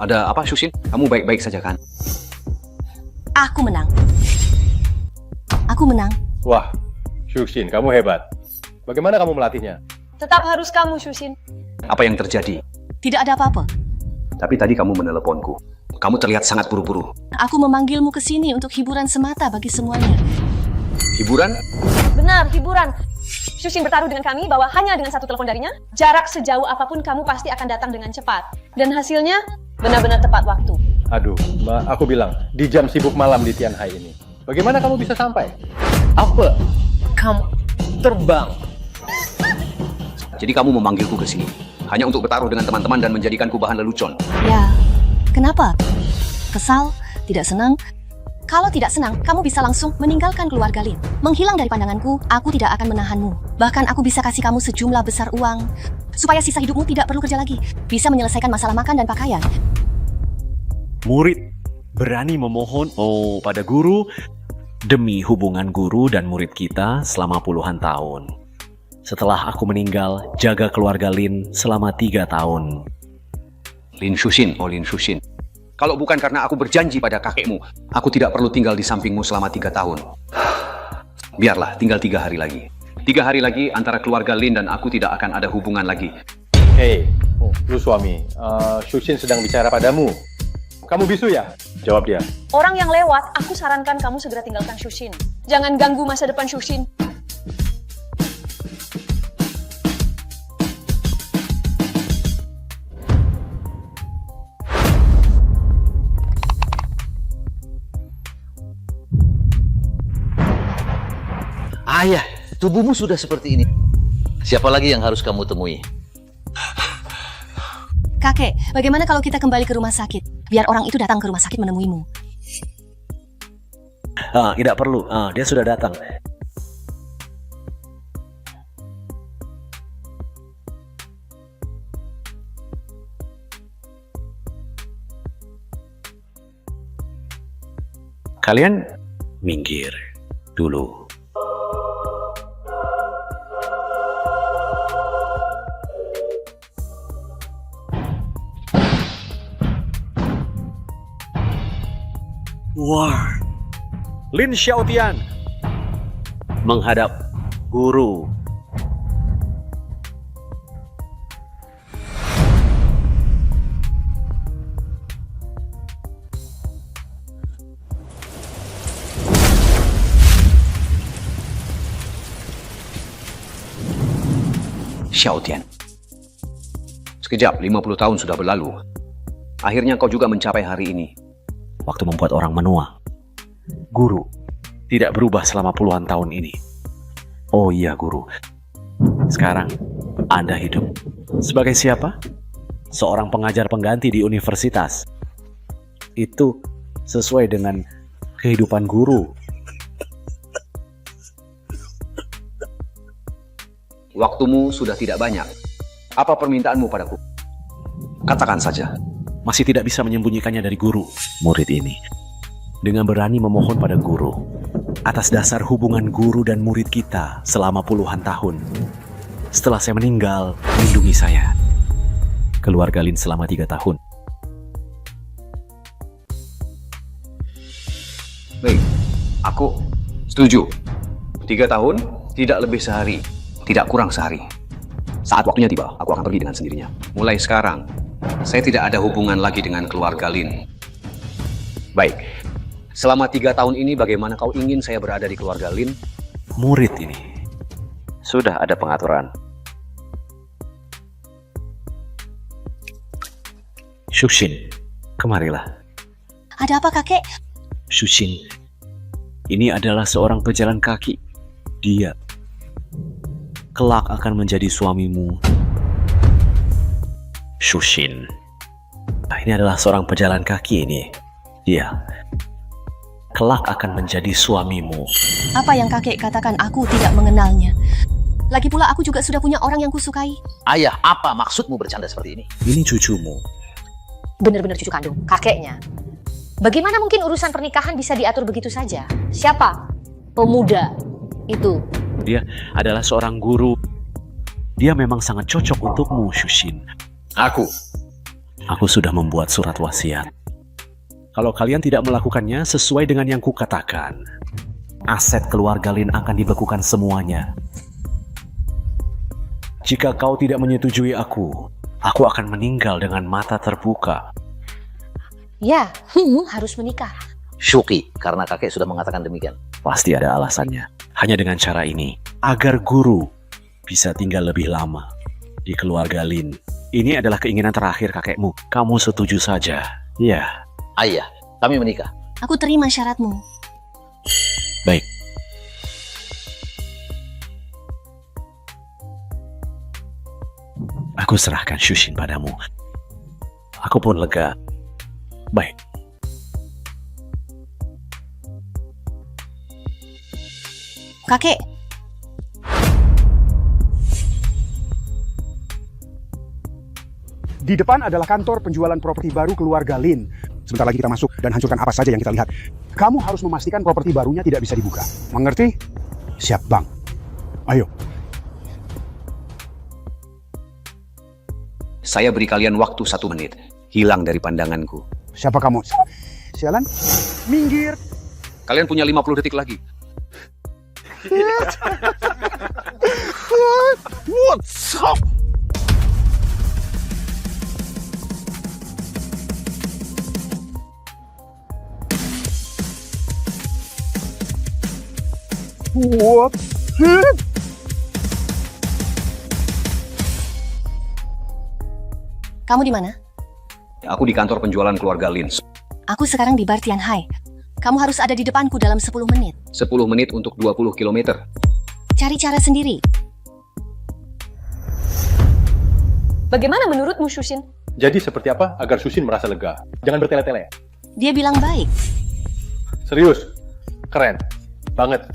Ada apa, Shushin? Kamu baik-baik saja kan? Aku menang. Aku menang. Wah, Shushin, kamu hebat. Bagaimana kamu melatihnya? Tetap harus kamu, Shushin. Apa yang terjadi? Tidak ada apa-apa. Tapi tadi kamu meneleponku. Kamu terlihat sangat buru-buru. Aku memanggilmu ke sini untuk hiburan semata bagi semuanya. Hiburan? Benar, hiburan. Shushin bertaruh dengan kami bahwa hanya dengan satu telepon darinya, jarak sejauh apapun kamu pasti akan datang dengan cepat. Dan hasilnya benar-benar tepat waktu. Aduh, Mbak, aku bilang, di jam sibuk malam di Tianhai ini. Bagaimana kamu bisa sampai? Apa? Kamu terbang? Jadi kamu memanggilku ke sini hanya untuk bertaruh dengan teman-teman dan menjadikanku bahan lelucon. Ya, kenapa? Kesal? Tidak senang? Kalau tidak senang, kamu bisa langsung meninggalkan keluarga Lin. Menghilang dari pandanganku, aku tidak akan menahanmu. Bahkan aku bisa kasih kamu sejumlah besar uang, supaya sisa hidupmu tidak perlu kerja lagi. Bisa menyelesaikan masalah makan dan pakaian. Murid berani memohon pada guru demi hubungan guru dan murid kita selama puluhan tahun. Setelah aku meninggal, jaga keluarga Lin selama 3 tahun. Lin Shushin, oh Lin Shushin. Kalau bukan karena aku berjanji pada kakekmu, aku tidak perlu tinggal di sampingmu selama 3 tahun. Biarlah, tinggal 3 hari lagi. 3 hari lagi antara keluarga Lin dan aku tidak akan ada hubungan lagi. Hei, lu suami, Shushin sedang bicara padamu. Kamu bisu ya? Jawab dia. Orang yang lewat, aku sarankan kamu segera tinggalkan Shushin. Jangan ganggu masa depan Shushin. Ayah, tubuhmu sudah seperti ini. Siapa lagi yang harus kamu temui? Kakek, bagaimana kalau kita kembali ke rumah sakit? Biar orang itu datang ke rumah sakit menemuimu. Tidak perlu, dia sudah datang. Kalian minggir dulu. War. Lin Xiaotian menghadap guru. Xiaotian. Sekejap, 50 tahun sudah berlalu. Akhirnya kau juga mencapai hari ini. Waktu membuat orang menua. Guru tidak berubah selama puluhan tahun ini. Oh iya guru. Sekarang Anda hidup sebagai siapa? Seorang pengajar pengganti di universitas. Itu sesuai dengan kehidupan guru. Waktumu sudah tidak banyak. Apa permintaanmu padaku? Katakan saja. Masih tidak bisa menyembunyikannya dari guru. Murid ini dengan berani memohon pada guru atas dasar hubungan guru dan murid kita selama puluhan tahun. Setelah saya meninggal, lindungi saya. Keluarga Lin selama 3 tahun. Baik, aku setuju. 3 tahun, tidak lebih sehari, tidak kurang sehari. Saat waktunya tiba, aku akan pergi dengan sendirinya. Mulai sekarang, saya tidak ada hubungan lagi dengan keluarga Lin. Baik, selama 3 tahun ini bagaimana kau ingin saya berada di keluarga Lin? Murid ini sudah ada pengaturan. Shushin, kemarilah. Ada apa kakek? Shushin, ini adalah seorang pejalan kaki. Dia kelak akan menjadi suamimu. Shushin, ini adalah seorang pejalan kaki ini. Dia kelak akan menjadi suamimu. Apa yang kakek katakan aku tidak mengenalnya. Lagi pula aku juga sudah punya orang yang kusukai. Ayah, apa maksudmu bercanda seperti ini? Ini cucumu. Benar-benar cucu kandung, kakeknya. Bagaimana mungkin urusan pernikahan bisa diatur begitu saja? Siapa? Pemuda itu. Dia adalah seorang guru. Dia memang sangat cocok untukmu, Shushin. Aku. Aku sudah membuat surat wasiat. Kalau kalian tidak melakukannya sesuai dengan yang kukatakan, aset keluarga Lin akan dibekukan semuanya. Jika kau tidak menyetujui aku akan meninggal dengan mata terbuka. Ya, harus menikah. Syuki, karena kakek sudah mengatakan demikian. Pasti ada alasannya. Hanya dengan cara ini, agar guru bisa tinggal lebih lama di keluarga Lin. Ini adalah keinginan terakhir kakekmu. Kamu setuju saja. Ya, Ayah, kami menikah. Aku terima syaratmu. baik. Aku serahkan Shushin padamu. Aku pun lega. Baik. Kakek, Di depan adalah kantor penjualan properti baru keluarga Lin. Sebentar lagi kita masuk dan hancurkan apa saja yang kita lihat. Kamu harus memastikan properti barunya tidak bisa dibuka. Mengerti? Siap, Bang. Ayo. Saya beri kalian waktu 1 menit. Hilang dari pandanganku. Siapa kamu? Sialan? Minggir. Kalian punya 50 detik lagi. What's up? What? kamu di mana? Aku di kantor penjualan keluarga Lin. Aku sekarang di Bar Tianhai. Kamu harus ada di depanku dalam 10 menit. 10 menit untuk 20 km. Cari cara sendiri. Bagaimana menurutmu, Shushin? Jadi seperti apa agar Shushin merasa lega? Jangan bertele-tele. Dia bilang baik. Serius? Keren. Banget.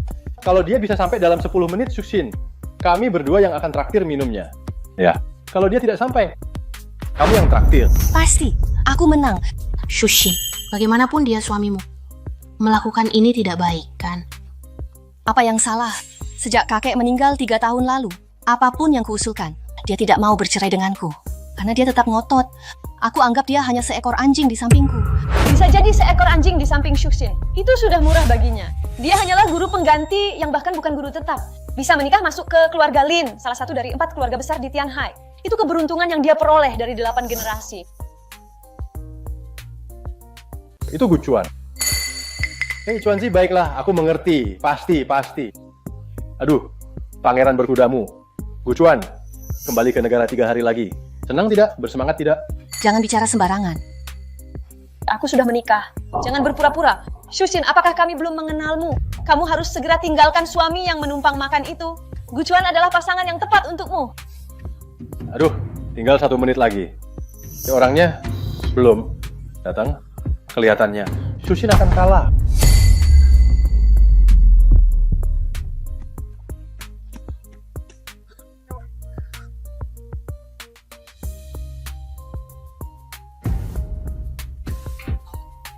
Kalau dia bisa sampai dalam 10 menit, Shushin, kami berdua yang akan traktir minumnya. Ya. Kalau dia tidak sampai, kamu yang traktir. Pasti, aku menang. Shushin, bagaimanapun dia suamimu. Melakukan ini tidak baik, kan? Apa yang salah? Sejak kakek meninggal 3 tahun lalu, apapun yang kuusulkan, dia tidak mau bercerai denganku. Karena dia tetap ngotot. Aku anggap dia hanya seekor anjing di sampingku. Bisa jadi seekor anjing di samping Shushin. Itu sudah murah baginya. Dia hanyalah guru pengganti yang bahkan bukan guru tetap. Bisa menikah masuk ke keluarga Lin, salah satu dari 4 keluarga besar di Tianhai. Itu keberuntungan yang dia peroleh dari 8 generasi. Itu Gucuan. Hei Cuanzi, baiklah, aku mengerti. Pasti. Aduh, pangeran berkudamu. Gucuan, kembali ke negara 3 hari lagi. Senang tidak? Bersemangat tidak? Jangan bicara sembarangan. Aku sudah menikah. Jangan berpura-pura. Shushin, apakah kami belum mengenalmu? Kamu harus segera tinggalkan suami yang menumpang makan itu. Gucuan adalah pasangan yang tepat untukmu. Aduh, tinggal 1 menit lagi. Si orangnya belum datang. Kelihatannya Shushin akan kalah.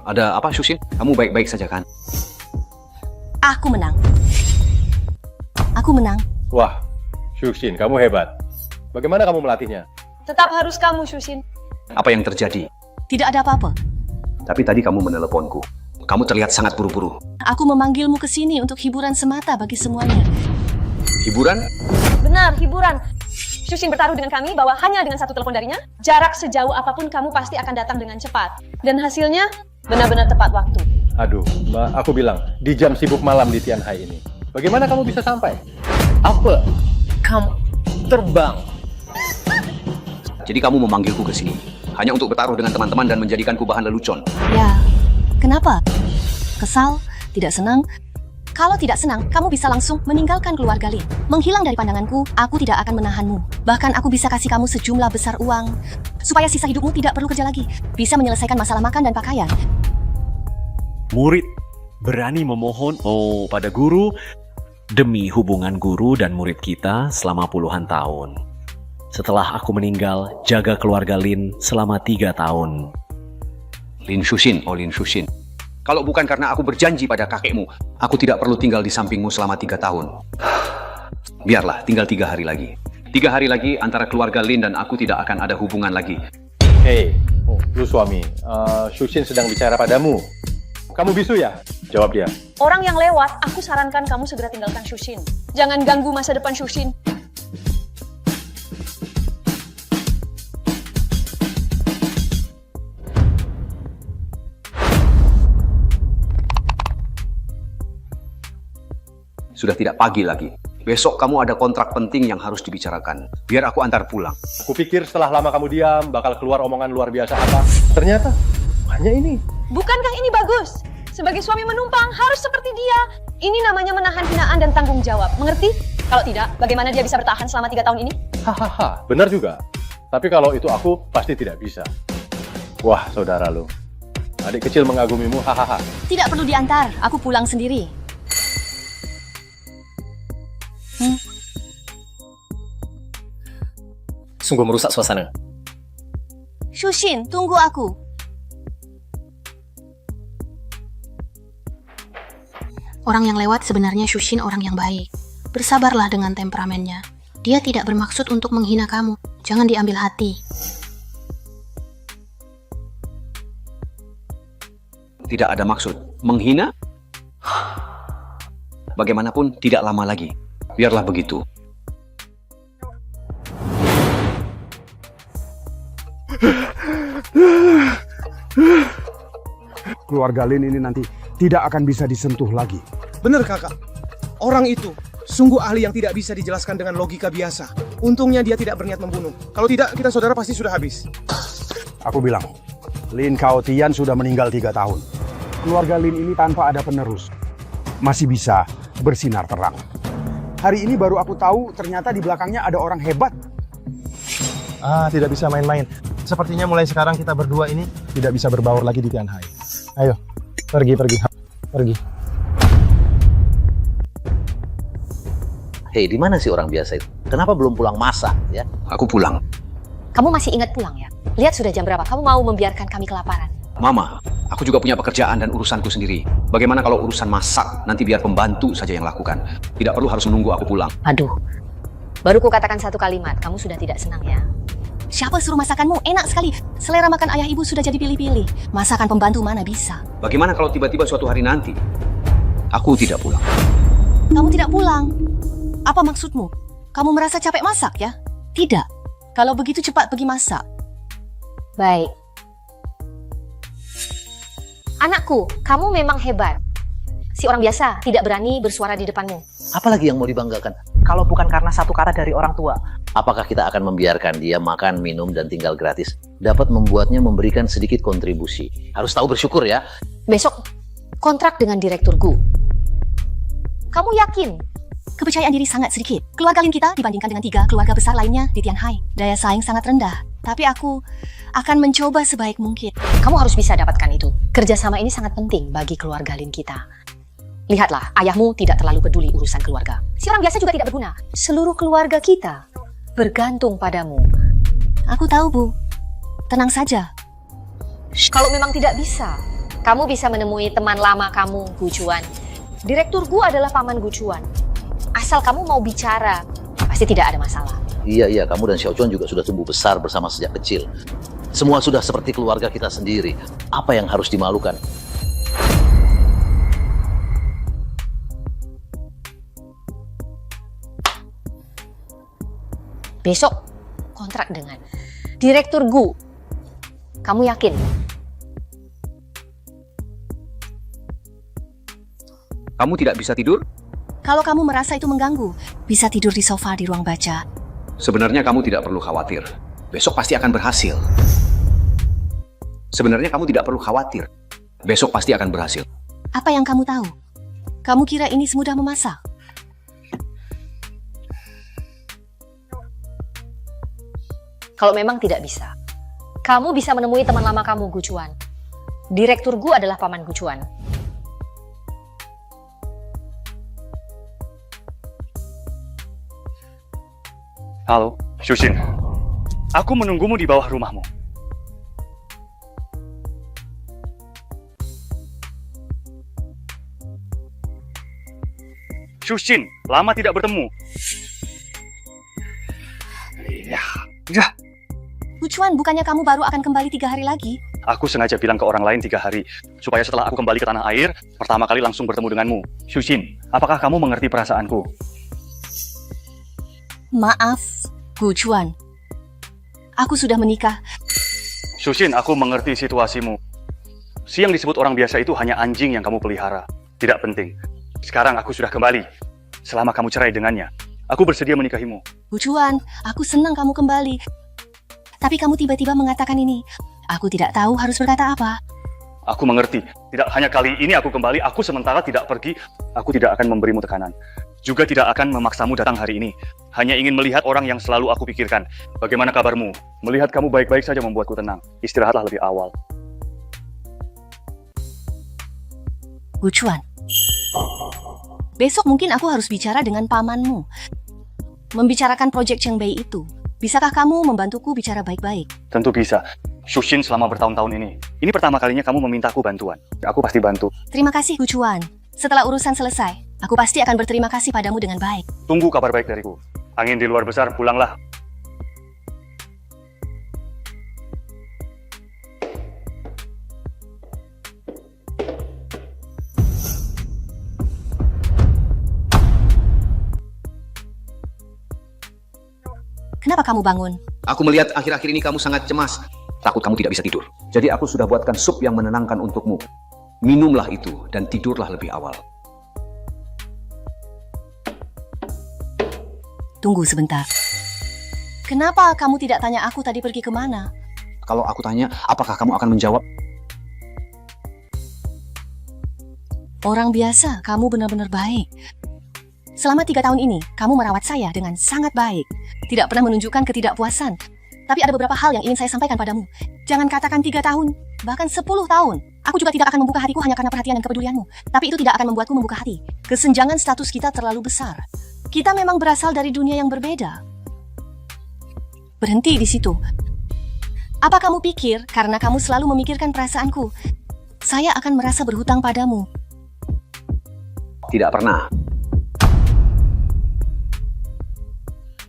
Ada apa, Shushin? Kamu baik-baik saja kan? Aku menang. Aku menang. Wah, Shushin, kamu hebat. Bagaimana kamu melatihnya? Tetap harus kamu, Shushin. Apa yang terjadi? Tidak ada apa-apa. Tapi tadi kamu meneleponku. Kamu terlihat sangat buru-buru. Aku memanggilmu ke sini untuk hiburan semata bagi semuanya. Hiburan? Benar, hiburan. Shushin bertaruh dengan kami bahwa hanya dengan 1 telepon darinya, jarak sejauh apapun kamu pasti akan datang dengan cepat. Dan hasilnya benar-benar tepat waktu. Aduh, Mbak, aku bilang, di jam sibuk malam di Tianhai ini. Bagaimana kamu bisa sampai? Apa? Kamu terbang. Jadi kamu memanggilku ke sini hanya untuk bertaruh dengan teman-teman dan menjadikanku bahan lelucon. Ya, kenapa? Kesal? Tidak senang? Kalau tidak senang, kamu bisa langsung meninggalkan keluarga Lin. Menghilang dari pandanganku, aku tidak akan menahanmu. Bahkan aku bisa kasih kamu sejumlah besar uang, supaya sisa hidupmu tidak perlu kerja lagi. Bisa menyelesaikan masalah makan dan pakaian. Murid berani memohon pada guru demi hubungan guru dan murid kita selama puluhan tahun. Setelah aku meninggal, jaga keluarga Lin selama 3 tahun. Lin Shushin, oh Lin Shushin. Kalau bukan karena aku berjanji pada kakekmu, aku tidak perlu tinggal di sampingmu selama 3 tahun. Biarlah, tinggal 3 hari lagi. 3 hari lagi antara keluarga Lin dan aku tidak akan ada hubungan lagi. Hei, lu suami, Shushin sedang bicara padamu. Kamu bisu ya? Jawab dia. Orang yang lewat, aku sarankan kamu segera tinggalkan Shushin. Jangan ganggu masa depan Shushin. Sudah tidak pagi lagi. Besok kamu ada kontrak penting yang harus dibicarakan. Biar aku antar pulang. Aku pikir setelah lama kamu diam, bakal keluar omongan luar biasa apa. Ternyata, hanya ini. Bukankah ini bagus? Sebagai suami menumpang harus seperti dia. Ini namanya menahan hinaan dan tanggung jawab. Mengerti? Kalau tidak, bagaimana dia bisa bertahan selama 3 tahun ini? Hahaha, benar juga. Tapi kalau itu aku, pasti tidak bisa. Wah, saudara lu. Adik kecil mengagumimu, hahaha. Tidak perlu diantar, aku pulang sendiri. Sungguh merusak suasana. Shushin, tunggu aku. Orang yang lewat sebenarnya Shushin orang yang baik. Bersabarlah dengan temperamennya. Dia tidak bermaksud untuk menghina kamu. Jangan diambil hati. Tidak ada maksud. Menghina? Bagaimanapun tidak lama lagi. Biarlah begitu. Keluarga Lin ini nanti tidak akan bisa disentuh lagi. Benar kakak, orang itu sungguh ahli yang tidak bisa dijelaskan dengan logika biasa. Untungnya dia tidak berniat membunuh. Kalau tidak, kita saudara pasti sudah habis. Aku bilang, Lin Kaotian sudah meninggal 3 tahun. Keluarga Lin ini tanpa ada penerus masih bisa bersinar terang. Hari ini baru aku tahu ternyata di belakangnya ada orang hebat. Tidak bisa main-main. Sepertinya mulai sekarang kita berdua ini tidak bisa berbaur lagi di Tianhai. Ayo, pergi. Hei, di mana sih orang biasa itu? Kenapa belum pulang masak ya? Aku pulang. Kamu masih ingat pulang ya? Lihat sudah jam berapa, kamu mau membiarkan kami kelaparan. Mama, aku juga punya pekerjaan dan urusanku sendiri. Bagaimana kalau urusan masak, nanti biar pembantu saja yang lakukan. Tidak perlu harus menunggu aku pulang. Aduh, baru ku katakan 1 kalimat, kamu sudah tidak senang ya? Siapa suruh masakanmu? Enak sekali. Selera makan ayah ibu sudah jadi pilih-pilih. Masakan pembantu mana bisa? Bagaimana kalau tiba-tiba suatu hari nanti, aku tidak pulang? Kamu tidak pulang? Apa maksudmu? Kamu merasa capek masak ya? Tidak. Kalau begitu cepat pergi masak. Baik. Anakku, kamu memang hebat. Si orang biasa tidak berani bersuara di depanmu. Apalagi yang mau dibanggakan? Kalau bukan karena satu kata dari orang tua. Apakah kita akan membiarkan dia makan, minum, dan tinggal gratis? Dapat membuatnya memberikan sedikit kontribusi. Harus tahu bersyukur ya. Besok, kontrak dengan Direktur Gu. Kamu yakin? Kepercayaan diri sangat sedikit. Keluarga Lin kita dibandingkan dengan 3 keluarga besar lainnya di Tianhai. Daya saing sangat rendah. Tapi aku akan mencoba sebaik mungkin. Kamu harus bisa dapatkan itu. Kerjasama ini sangat penting bagi keluarga Lin kita. Lihatlah, ayahmu tidak terlalu peduli urusan keluarga. Si orang biasa juga tidak berguna. Seluruh keluarga kita bergantung padamu. Aku tahu, Bu. Tenang saja. Kalau memang tidak bisa, kamu bisa menemui teman lama kamu, Gu Chuan. Direktur Gu adalah paman Gu Chuan. Asal kamu mau bicara, pasti tidak ada masalah. Iya, kamu dan Xiao Chuan juga sudah tumbuh besar bersama sejak kecil. Semua sudah seperti keluarga kita sendiri. Apa yang harus dimalukan? Besok kontrak dengan Direktur Gu. Kamu yakin? Kamu tidak bisa tidur? Kalau kamu merasa itu mengganggu, bisa tidur di sofa di ruang baca. Sebenarnya kamu tidak perlu khawatir. Besok pasti akan berhasil. Sebenarnya kamu tidak perlu khawatir. Besok pasti akan berhasil. Apa yang kamu tahu? Kamu kira ini semudah memasak? Kalau memang tidak bisa, kamu bisa menemui teman lama kamu, Gu Chuan. Direktur Gu adalah paman Gu Chuan. Halo, Shushin. Aku menunggumu di bawah rumahmu. Shushin, lama tidak bertemu. Ya. Gu Guchuan, bukannya kamu baru akan kembali 3 hari lagi? Aku sengaja bilang ke orang lain 3 hari, supaya setelah aku kembali ke tanah air, pertama kali langsung bertemu denganmu. Shushin, apakah kamu mengerti perasaanku? Maaf, Guchuan. Aku sudah menikah. Shushin, aku mengerti situasimu. Si yang disebut orang biasa itu hanya anjing yang kamu pelihara. Tidak penting. Sekarang aku sudah kembali. Selama kamu cerai dengannya, aku bersedia menikahimu. Guchuan, aku senang kamu kembali. Tapi kamu tiba-tiba mengatakan ini. Aku tidak tahu harus berkata apa. Aku mengerti. Tidak hanya kali ini aku kembali, aku sementara tidak pergi. Aku tidak akan memberimu tekanan. Juga tidak akan memaksamu datang hari ini. Hanya ingin melihat orang yang selalu aku pikirkan. Bagaimana kabarmu? Melihat kamu baik-baik saja membuatku tenang. Istirahatlah lebih awal. Guchuan, besok mungkin aku harus bicara dengan pamanmu. Membicarakan proyek Chengbei itu. Bisakah kamu membantuku bicara baik-baik? Tentu bisa. Shushin selama bertahun-tahun ini. Ini pertama kalinya kamu memintaku bantuan. Aku pasti bantu. Terima kasih, Guchuan. Setelah urusan selesai, aku pasti akan berterima kasih padamu dengan baik. Tunggu kabar baik dariku. Angin di luar besar, pulanglah. Kenapa kamu bangun? Aku melihat akhir-akhir ini kamu sangat cemas. Takut kamu tidak bisa tidur. Jadi aku sudah buatkan sup yang menenangkan untukmu. Minumlah itu dan tidurlah lebih awal. Tunggu sebentar. Kenapa kamu tidak tanya aku tadi pergi kemana? Kalau aku tanya, apakah kamu akan menjawab? Orang biasa, kamu benar-benar baik. Selama 3 tahun ini, kamu merawat saya dengan sangat baik. Tidak pernah menunjukkan ketidakpuasan. Tapi ada beberapa hal yang ingin saya sampaikan padamu. Jangan katakan 3 tahun, bahkan 10 tahun. Aku juga tidak akan membuka hatiku hanya karena perhatian dan kepedulianmu. Tapi itu tidak akan membuatku membuka hati. Kesenjangan status kita terlalu besar. Kita memang berasal dari dunia yang berbeda. Berhenti di situ. Apa kamu pikir karena kamu selalu memikirkan perasaanku, saya akan merasa berhutang padamu? Tidak pernah.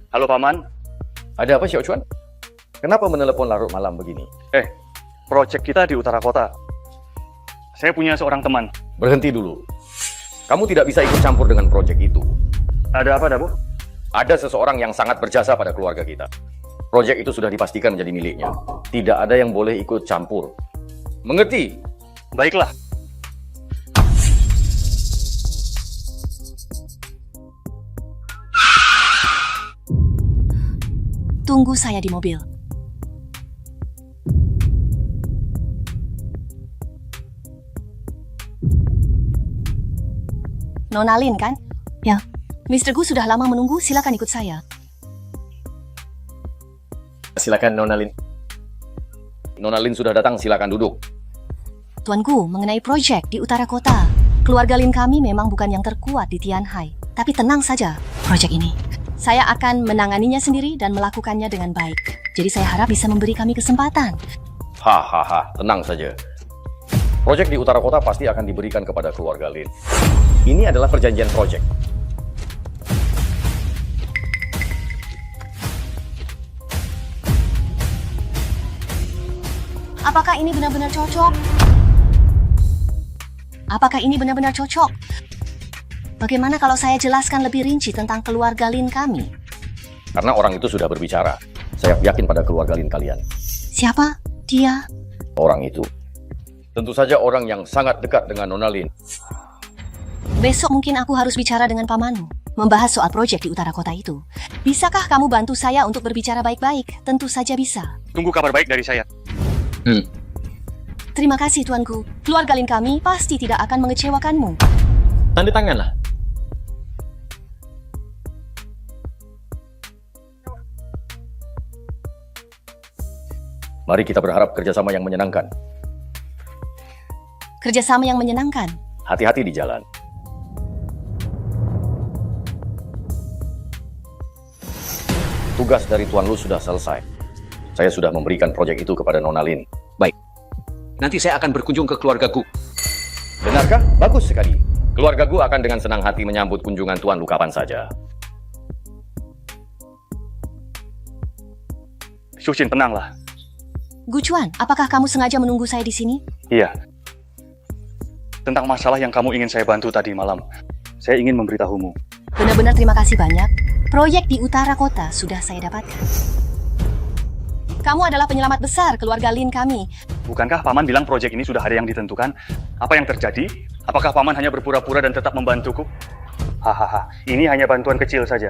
Halo Paman. Ada apa, Xiao Chuan? Kenapa menelepon larut malam begini? Proyek kita di utara kota. Saya punya seorang teman. Berhenti dulu. Kamu tidak bisa ikut campur dengan proyek itu. Ada apa, Dabu? Ada seseorang yang sangat berjasa pada keluarga kita. Proyek itu sudah dipastikan menjadi miliknya. Tidak ada yang boleh ikut campur. Mengerti? Baiklah. Tunggu saya di mobil. Nona Lin, kan? Ya. Mr. Gu sudah lama menunggu, silakan ikut saya. Silakan, Nona Lin. Nona Lin sudah datang, silakan duduk. Tuan Gu, mengenai proyek di utara kota. Keluarga Lin kami memang bukan yang terkuat di Tianhai. Tapi tenang saja, proyek ini. Saya akan menanganinya sendiri dan melakukannya dengan baik. Jadi saya harap bisa memberi kami kesempatan. Hahaha, tenang saja. Proyek di utara kota pasti akan diberikan kepada keluarga Lin. Ini adalah perjanjian proyek. Apakah ini benar-benar cocok? Apakah ini benar-benar cocok? Bagaimana kalau saya jelaskan lebih rinci tentang keluarga Lin kami? Karena orang itu sudah berbicara. Saya yakin pada keluarga Lin kalian. Siapa? Dia? Orang itu. Tentu saja orang yang sangat dekat dengan Nona Lin. Besok mungkin aku harus bicara dengan pamanmu. Membahas soal proyek di utara kota itu. Bisakah kamu bantu saya untuk berbicara baik-baik? Tentu saja bisa. Tunggu kabar baik dari saya. Terima kasih tuanku. Keluarga Lin kami pasti tidak akan mengecewakanmu. Tanda tanganlah. Mari kita berharap kerjasama yang menyenangkan. Kerjasama yang menyenangkan. Hati-hati di jalan. Tugas dari Tuan Lu sudah selesai. Saya sudah memberikan proyek itu kepada Nona Lin. Baik. Nanti saya akan berkunjung ke keluarga Gu. Benarkah? Bagus sekali. Keluarga Gu akan dengan senang hati menyambut kunjungan Tuan Lu kapan saja. Shushin, tenanglah. Gucuan, apakah kamu sengaja menunggu saya di sini? Iya. Tentang masalah yang kamu ingin saya bantu tadi malam, saya ingin memberitahumu. Benar-benar terima kasih banyak. Proyek di utara kota sudah saya dapatkan. Kamu adalah penyelamat besar keluarga Lin kami. Bukankah Paman bilang proyek ini sudah ada yang ditentukan? Apa yang terjadi? Apakah Paman hanya berpura-pura dan tetap membantuku? Hahaha, ini hanya bantuan kecil saja.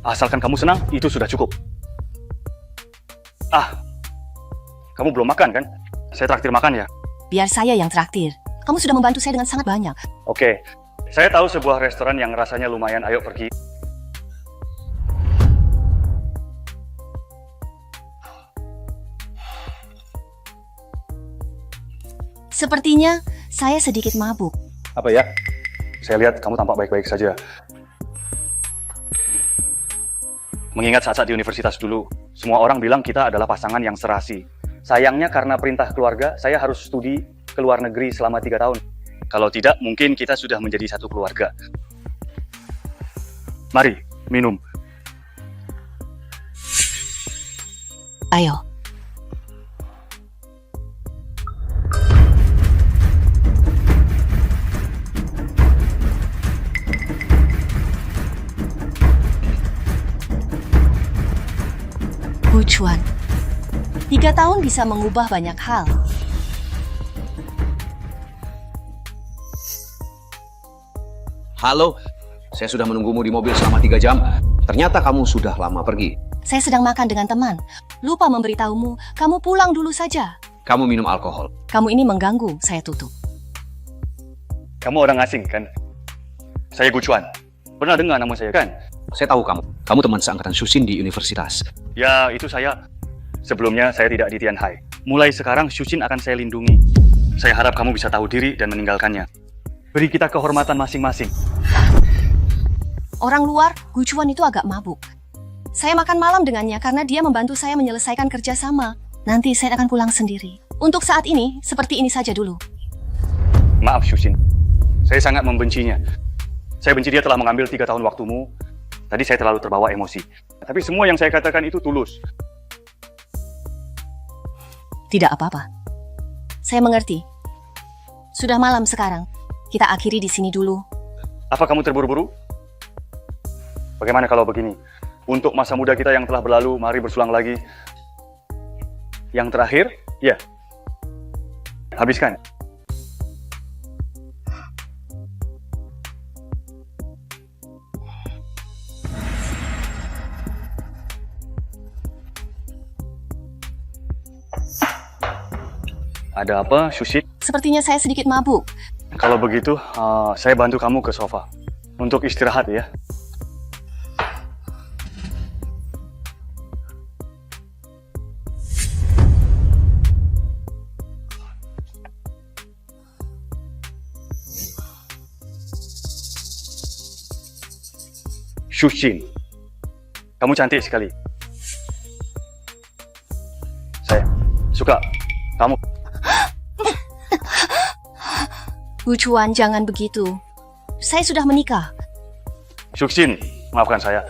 Asalkan kamu senang, itu sudah cukup. Kamu belum makan kan? Saya traktir makan ya? Biar saya yang traktir. Kamu sudah membantu saya dengan sangat banyak. Oke, saya tahu sebuah restoran yang rasanya lumayan, ayo pergi. Sepertinya saya sedikit mabuk. Apa ya? Saya lihat kamu tampak baik-baik saja. Mengingat saat-saat di universitas dulu, semua orang bilang kita adalah pasangan yang serasi. Sayangnya karena perintah keluarga, saya harus studi ke luar negeri selama 3 tahun. Kalau tidak, mungkin kita sudah menjadi satu keluarga. Mari, minum. Ayo. Gucuan. 3 tahun bisa mengubah banyak hal. Halo, saya sudah menunggumu di mobil selama 3 jam. Ternyata kamu sudah lama pergi. Saya sedang makan dengan teman. Lupa memberitahumu, kamu pulang dulu saja. Kamu minum alkohol. Kamu ini mengganggu, saya tutup. Kamu orang asing kan? Saya Gucuan. Pernah dengar nama saya kan? Saya tahu kamu. Kamu teman seangkatan Shushin di universitas. Ya, itu saya. Sebelumnya saya tidak di Tianhai. Mulai sekarang Shushin akan saya lindungi. Saya harap kamu bisa tahu diri dan meninggalkannya. Beri kita kehormatan masing-masing. Orang luar, Gucuan itu agak mabuk. Saya makan malam dengannya karena dia membantu saya menyelesaikan kerjasama. Nanti saya akan pulang sendiri. Untuk saat ini, seperti ini saja dulu. Maaf Shushin, saya sangat membencinya. Saya benci dia telah mengambil 3 tahun waktumu. Tadi saya terlalu terbawa emosi. Tapi semua yang saya katakan itu tulus. Tidak apa-apa. Saya mengerti. Sudah malam sekarang. Kita akhiri di sini dulu. Apa kamu terburu-buru? Bagaimana kalau begini? Untuk masa muda kita yang telah berlalu, mari bersulang lagi. Yang terakhir, ya. Habiskan. Ada apa, Shushin? Sepertinya saya sedikit mabuk. Kalau begitu, saya bantu kamu ke sofa. Untuk istirahat ya. Shushin, kamu cantik sekali. Saya suka kamu. Gucuan, jangan begitu. Saya sudah menikah. Shushin, maafkan saya.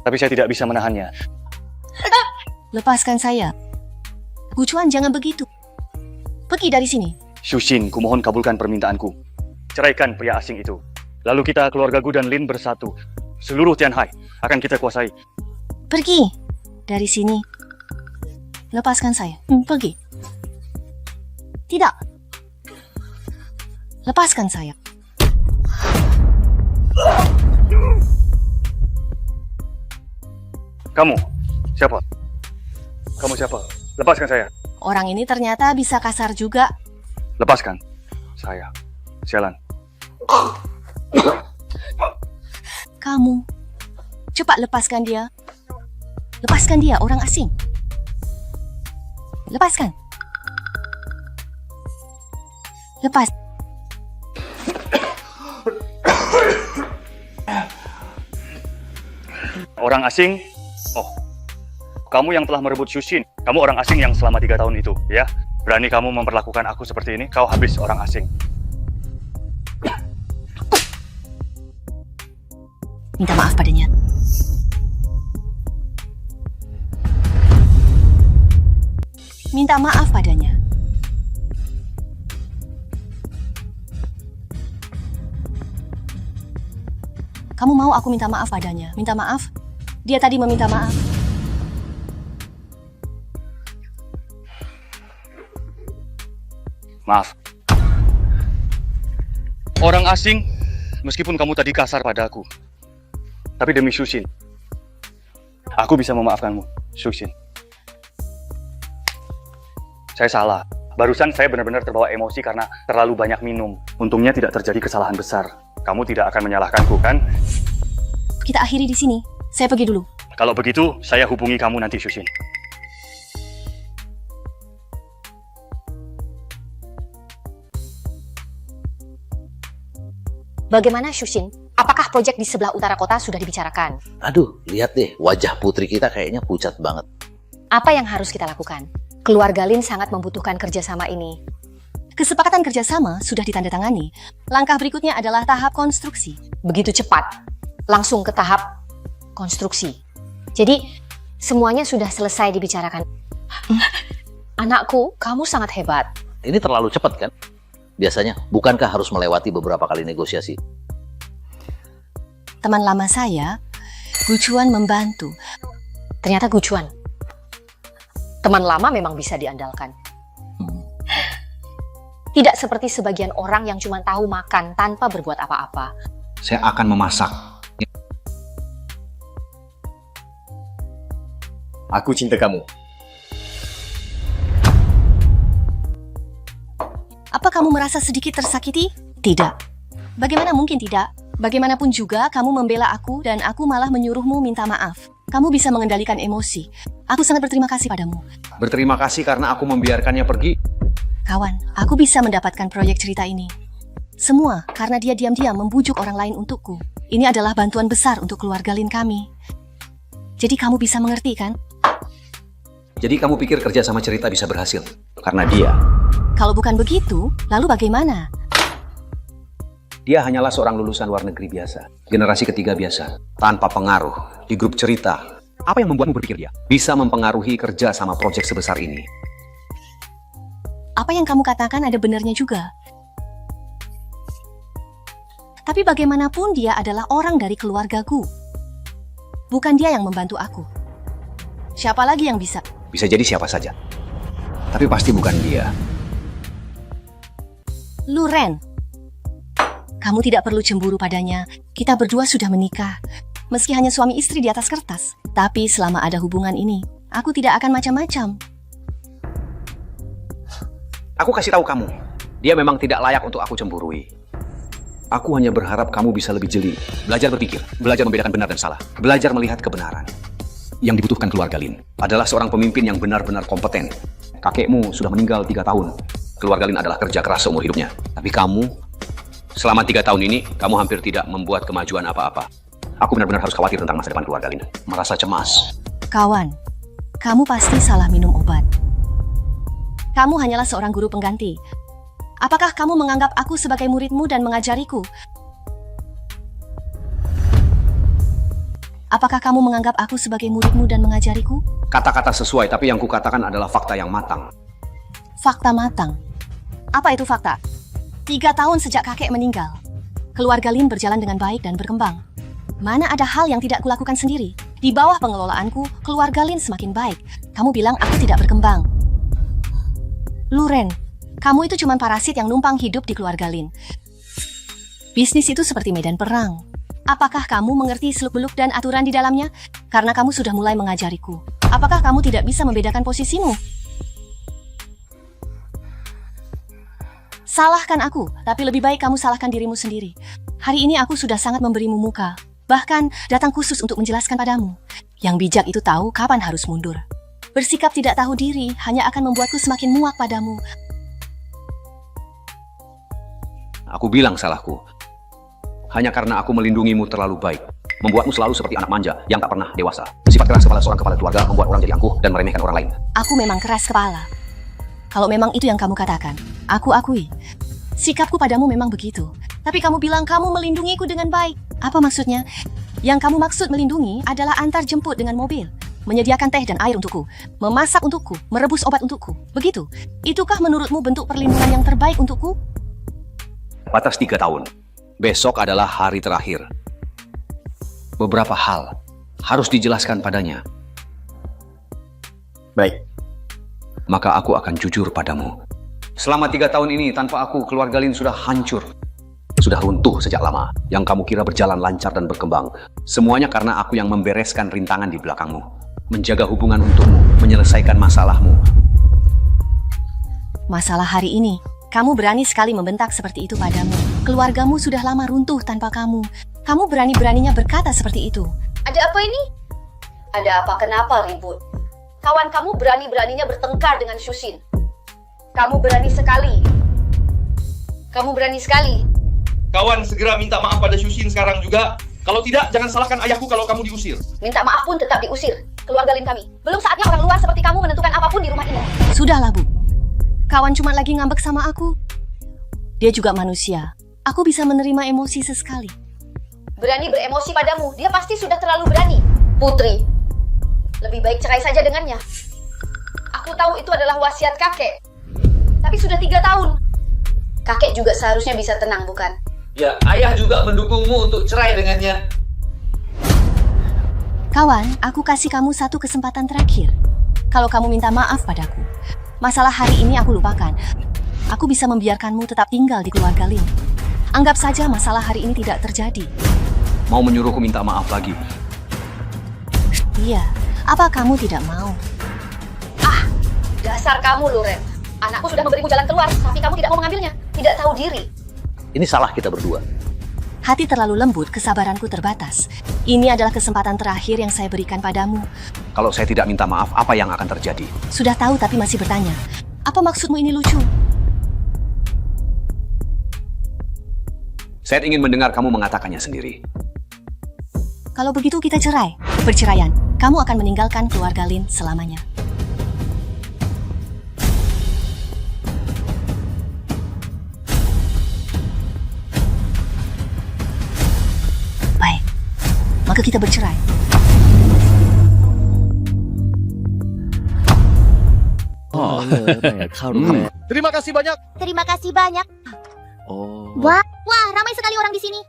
Tapi saya tidak bisa menahannya. Lepaskan saya. Gucuan, jangan begitu. Pergi dari sini. Shushin, kumohon kabulkan permintaanku. Ceraikan pria asing itu. Lalu kita keluarga Gu dan Lin bersatu. Seluruh Tianhai akan kita kuasai. Pergi dari sini. Lepaskan saya. Pergi. Tidak. Lepaskan saya. Kamu siapa? Kamu siapa? Lepaskan saya. Orang ini ternyata bisa kasar juga. Lepaskan saya. Sialan. Kamu. Cepat lepaskan dia. Lepaskan dia, orang asing. Lepaskan. Lepas. Orang asing? Oh, kamu yang telah merebut Shushin. Kamu orang asing yang selama 3 tahun itu, ya? Berani kamu memperlakukan aku seperti ini, kau habis orang asing. Minta maaf padanya. minta maaf padanya. Kamu mau aku minta maaf padanya? Minta maaf? Dia tadi meminta maaf. Maaf. Orang asing, meskipun kamu tadi kasar padaku, tapi demi Shushin, aku bisa memaafkanmu, Shushin. Saya salah. Barusan saya benar-benar terbawa emosi karena terlalu banyak minum. Untungnya tidak terjadi kesalahan besar. Kamu tidak akan menyalahkanku, kan? Kita akhiri di sini. Saya pergi dulu. Kalau begitu, saya hubungi kamu nanti, Shushin. Bagaimana Shushin? Apakah proyek di sebelah utara kota sudah dibicarakan? Aduh, lihat deh, wajah putri kita kayaknya pucat banget. Apa yang harus kita lakukan? Keluarga Lin sangat membutuhkan kerjasama ini. Kesepakatan kerjasama sudah ditandatangani. Langkah berikutnya adalah tahap konstruksi. Begitu cepat, langsung ke tahap konstruksi. Jadi, semuanya sudah selesai dibicarakan. Anakku, kamu sangat hebat. Ini terlalu cepat kan? Biasanya, bukankah harus melewati beberapa kali negosiasi? Teman lama saya, Gucuan, membantu. Ternyata Gucuan. Teman lama memang bisa diandalkan. Tidak seperti sebagian orang yang cuma tahu makan tanpa berbuat apa-apa. Saya akan memasak. Aku cinta kamu. Apa kamu merasa sedikit tersakiti? Tidak. Bagaimana mungkin tidak? Bagaimanapun juga kamu membela aku dan aku malah menyuruhmu minta maaf. Kamu bisa mengendalikan emosi. Aku sangat berterima kasih padamu. Berterima kasih karena aku membiarkannya pergi. Kawan, aku bisa mendapatkan proyek cerita ini. Semua karena dia diam-diam membujuk orang lain untukku. Ini adalah bantuan besar untuk keluarga Lin kami. Jadi kamu bisa mengerti kan? Jadi kamu pikir kerja sama cerita bisa berhasil? Karena dia. Kalau bukan begitu, lalu bagaimana? Dia hanyalah seorang lulusan luar negeri biasa. Generasi ketiga biasa. Tanpa pengaruh di grup cerita. Apa yang membuatmu berpikir dia bisa mempengaruhi kerja sama proyek sebesar ini? Apa yang kamu katakan ada benarnya juga. Tapi bagaimanapun dia adalah orang dari keluargaku. Bukan dia yang membantu aku. Siapa lagi yang bisa? Bisa jadi siapa saja. Tapi pasti bukan dia. Luren. Kamu tidak perlu cemburu padanya. Kita berdua sudah menikah. Meski hanya suami istri di atas kertas. Tapi selama ada hubungan ini, aku tidak akan macam-macam. Aku kasih tahu kamu, dia memang tidak layak untuk aku cemburui. Aku hanya berharap kamu bisa lebih jeli, belajar berpikir, belajar membedakan benar dan salah, belajar melihat kebenaran. Yang dibutuhkan keluarga Lin adalah seorang pemimpin yang benar-benar kompeten. Kakekmu sudah meninggal 3 tahun. Keluarga Lin adalah kerja keras seumur hidupnya. Tapi kamu, selama 3 tahun ini, kamu hampir tidak membuat kemajuan apa-apa. Aku benar-benar harus khawatir tentang masa depan keluarga Lin. Merasa cemas. Kawan, kamu pasti salah minum obat. Kamu hanyalah seorang guru pengganti. Apakah kamu menganggap aku sebagai muridmu dan mengajariku? Apakah kamu menganggap aku sebagai muridmu dan mengajariku? Kata-kata sesuai, tapi yang kukatakan adalah fakta yang matang. Fakta matang. Apa itu fakta? 3 tahun sejak kakek meninggal. Keluarga Lin berjalan dengan baik dan berkembang. Mana ada hal yang tidak kulakukan sendiri? Di bawah pengelolaanku, keluarga Lin semakin baik. Kamu bilang aku tidak berkembang. Luren, kamu itu cuma parasit yang numpang hidup di keluarga Lin. Bisnis itu seperti medan perang. Apakah kamu mengerti seluk-beluk dan aturan di dalamnya? Karena kamu sudah mulai mengajariku. Apakah kamu tidak bisa membedakan posisimu? Salahkan aku, tapi lebih baik kamu salahkan dirimu sendiri. Hari ini aku sudah sangat memberimu muka. Bahkan datang khusus untuk menjelaskan padamu. Yang bijak itu tahu kapan harus mundur. Bersikap tidak tahu diri hanya akan membuatku semakin muak padamu. Aku bilang salahku. Hanya karena aku melindungimu terlalu baik. Membuatmu selalu seperti anak manja yang tak pernah dewasa. Sifat keras seorang kepala keluarga membuat orang jadi angkuh dan meremehkan orang lain. Aku memang keras kepala. Kalau memang itu yang kamu katakan, aku akui. Sikapku padamu memang begitu. Tapi kamu bilang kamu melindungiku dengan baik. Apa maksudnya? Yang kamu maksud melindungi adalah antar jemput dengan mobil. menyediakan teh dan air untukku, memasak untukku, merebus obat untukku. Begitu. Itukah menurutmu bentuk perlindungan yang terbaik untukku? Batas 3 tahun. Besok adalah hari terakhir. Beberapa hal harus dijelaskan padanya. Baik. Maka aku akan jujur padamu. Selama 3 tahun ini tanpa aku, keluarga Lin sudah hancur. Sudah runtuh sejak lama. Yang kamu kira berjalan lancar dan berkembang. Semuanya karena aku yang membereskan rintangan di belakangmu. Menjaga hubungan untukmu, menyelesaikan masalahmu. Masalah hari ini, kamu berani sekali membentak seperti itu padamu. Keluargamu sudah lama runtuh tanpa kamu. Kamu berani-beraninya berkata seperti itu. Ada apa ini? Ada apa? Kenapa ribut? Kawan kamu berani-beraninya bertengkar dengan Shushin. Kamu berani sekali. Kamu berani sekali. Kawan, segera minta maaf pada Shushin sekarang juga. Kalau tidak, jangan salahkan ayahku kalau kamu diusir. Minta maaf pun tetap diusir. Keluarga Lin kami. Belum saatnya orang luar seperti kamu menentukan apapun di rumah ini. Sudahlah, Bu. Kawan cuma lagi ngambek sama aku. Dia juga manusia. Aku bisa menerima emosi sesekali. Berani beremosi padamu. Dia pasti sudah terlalu berani. Putri, lebih baik cerai saja dengannya. Aku tahu itu adalah wasiat kakek. Tapi sudah 3 tahun. Kakek juga seharusnya bisa tenang, bukan? Ya, ayah juga mendukungmu untuk cerai dengannya. Kawan, aku kasih kamu satu kesempatan terakhir. Kalau kamu minta maaf padaku, masalah hari ini aku lupakan. Aku bisa membiarkanmu tetap tinggal di keluarga Lin. Anggap saja masalah hari ini tidak terjadi. Mau menyuruhku minta maaf lagi? Iya, apa kamu tidak mau? Dasar kamu, Loren. Anakku sudah memberimu jalan keluar, tapi kamu tidak mau mengambilnya. Tidak tahu diri. Ini salah kita berdua. Hati terlalu lembut, kesabaranku terbatas. Ini adalah kesempatan terakhir yang saya berikan padamu. Kalau saya tidak minta maaf, apa yang akan terjadi? Sudah tahu tapi masih bertanya. Apa maksudmu ini lucu? Saya ingin mendengar kamu mengatakannya sendiri. Kalau begitu kita cerai. Perceraian, kamu akan meninggalkan keluarga Lin selamanya. Baik, maka kita bercerai. Terima kasih banyak. Terima kasih banyak. Wah, ramai sekali orang di sini.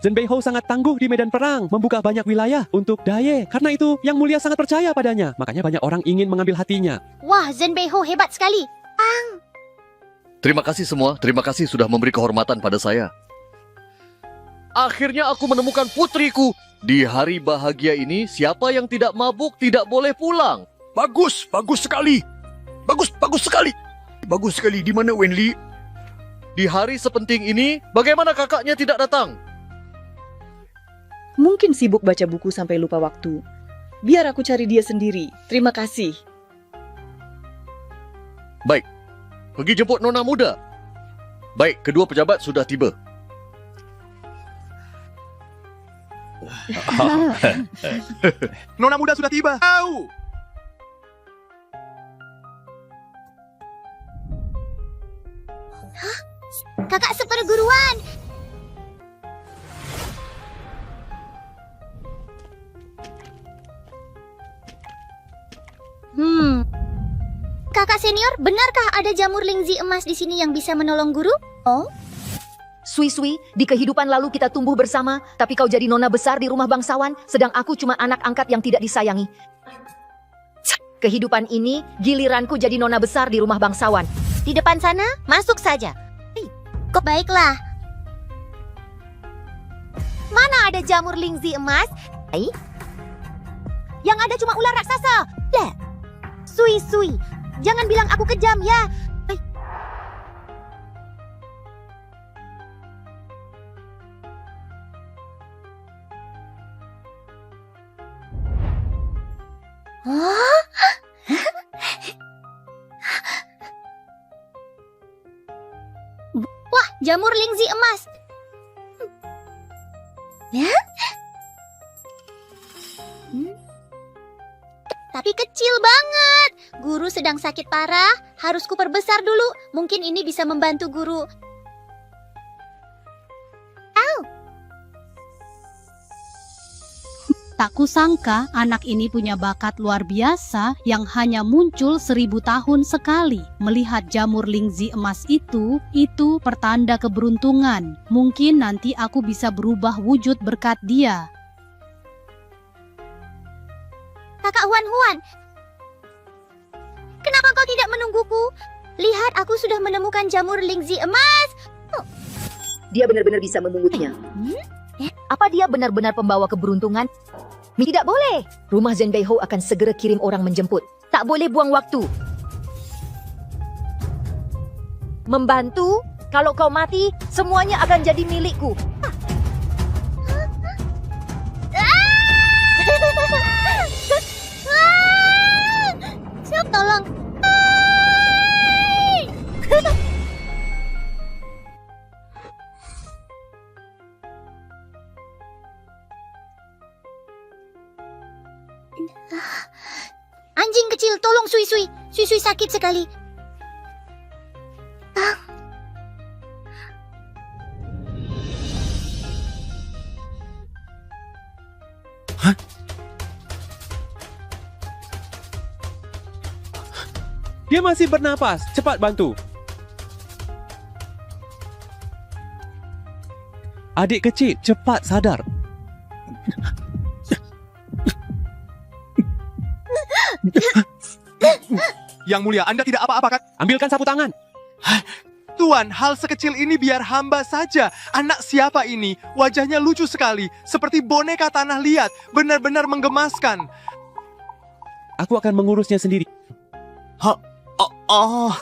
Zenbei Ho sangat tangguh di medan perang, membuka banyak wilayah untuk Daye. Karena itu, Yang Mulia sangat percaya padanya. Makanya banyak orang ingin mengambil hatinya. Wah, Zenbei Ho hebat sekali. Terima kasih semua, terima kasih sudah memberi kehormatan pada saya. Akhirnya aku menemukan putriku. Di hari bahagia ini, siapa yang tidak mabuk tidak boleh pulang. Bagus, bagus sekali. Bagus sekali. Bagus sekali. Di mana Wenli? Di hari sepenting ini, bagaimana kakaknya tidak datang? Mungkin sibuk baca buku sampai lupa waktu. Biar aku cari dia sendiri. Terima kasih. Baik, pergi jemput Nona muda. Baik, kedua pejabat sudah tiba. Nona muda sudah tiba. Kakak seperguruan. Kakak senior, benarkah ada jamur lingzi emas di sini yang bisa menolong guru? Oh? Sui-sui, di kehidupan lalu kita tumbuh bersama, tapi kau jadi nona besar di rumah bangsawan, sedang aku cuma anak angkat yang tidak disayangi. Kehidupan ini, giliranku jadi nona besar di rumah bangsawan. Di depan sana, masuk saja. Kok baiklah. Mana ada jamur lingzi emas? Yang ada cuma ular raksasa. Sui-sui, jangan bilang aku kejam ya. Wah, jamur lingzi emas. Tapi kecil banget. Guru sedang sakit parah. Harus kuperbesar dulu. Mungkin ini bisa membantu guru. Tak kusangka anak ini punya bakat luar biasa yang hanya muncul 1000 tahun sekali. Melihat jamur lingzi emas itu pertanda keberuntungan. Mungkin nanti aku bisa berubah wujud berkat dia. Kakak Huan, kenapa kau tidak menungguku? Lihat, aku sudah menemukan jamur lingzi emas. Dia benar-benar bisa memungutnya. Apa dia benar-benar pembawa keberuntungan? Tidak boleh. Rumah Zhenbeiho akan segera kirim orang menjemput. Tak boleh buang waktu. Membantu? Kalau kau mati, semuanya akan jadi milikku. Siap, tolong. Anjing kecil, tolong Sui Sui. Sui Sui sakit sekali. Dia masih bernapas. Cepat bantu. Adik kecil, cepat sadar. Yang mulia, Anda tidak apa-apa kan? Ambilkan sapu tangan. Tuan, hal sekecil ini biar hamba saja. Anak siapa ini? Wajahnya lucu sekali, seperti boneka tanah liat. Benar-benar menggemaskan. Aku akan mengurusnya sendiri. Oh.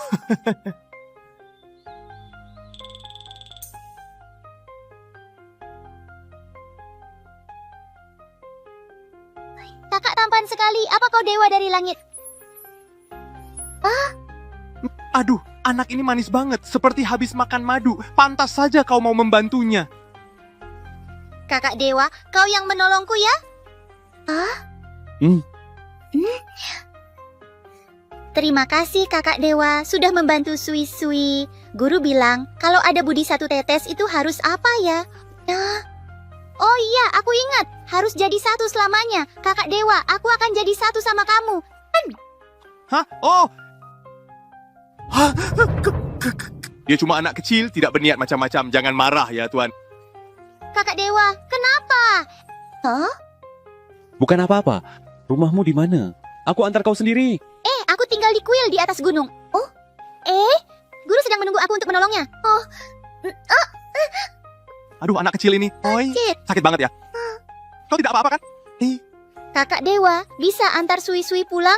Kakak tampan sekali. Apa kau dewa dari langit? Aduh, anak ini manis banget, seperti habis makan madu. Pantas saja kau mau membantunya. Kakak dewa, kau yang menolongku ya? Terima kasih kakak dewa, sudah membantu Sui Sui. Guru bilang, kalau ada budi satu tetes itu harus apa ya? Oh iya, aku ingat. Harus jadi satu selamanya. Kakak dewa, aku akan jadi satu sama kamu. Hah? Oh! Dia cuma anak kecil, tidak berniat macam-macam. Jangan marah ya, Tuan. Kakak dewa, kenapa? Bukan apa-apa. Rumahmu di mana? Aku antar kau sendiri. Aku tinggal di kuil di atas gunung. Guru sedang menunggu aku untuk menolongnya. Aduh, anak kecil ini. Oi, sakit banget ya. Kau tidak apa-apa kan? Kakak dewa, bisa antar Sui Sui pulang?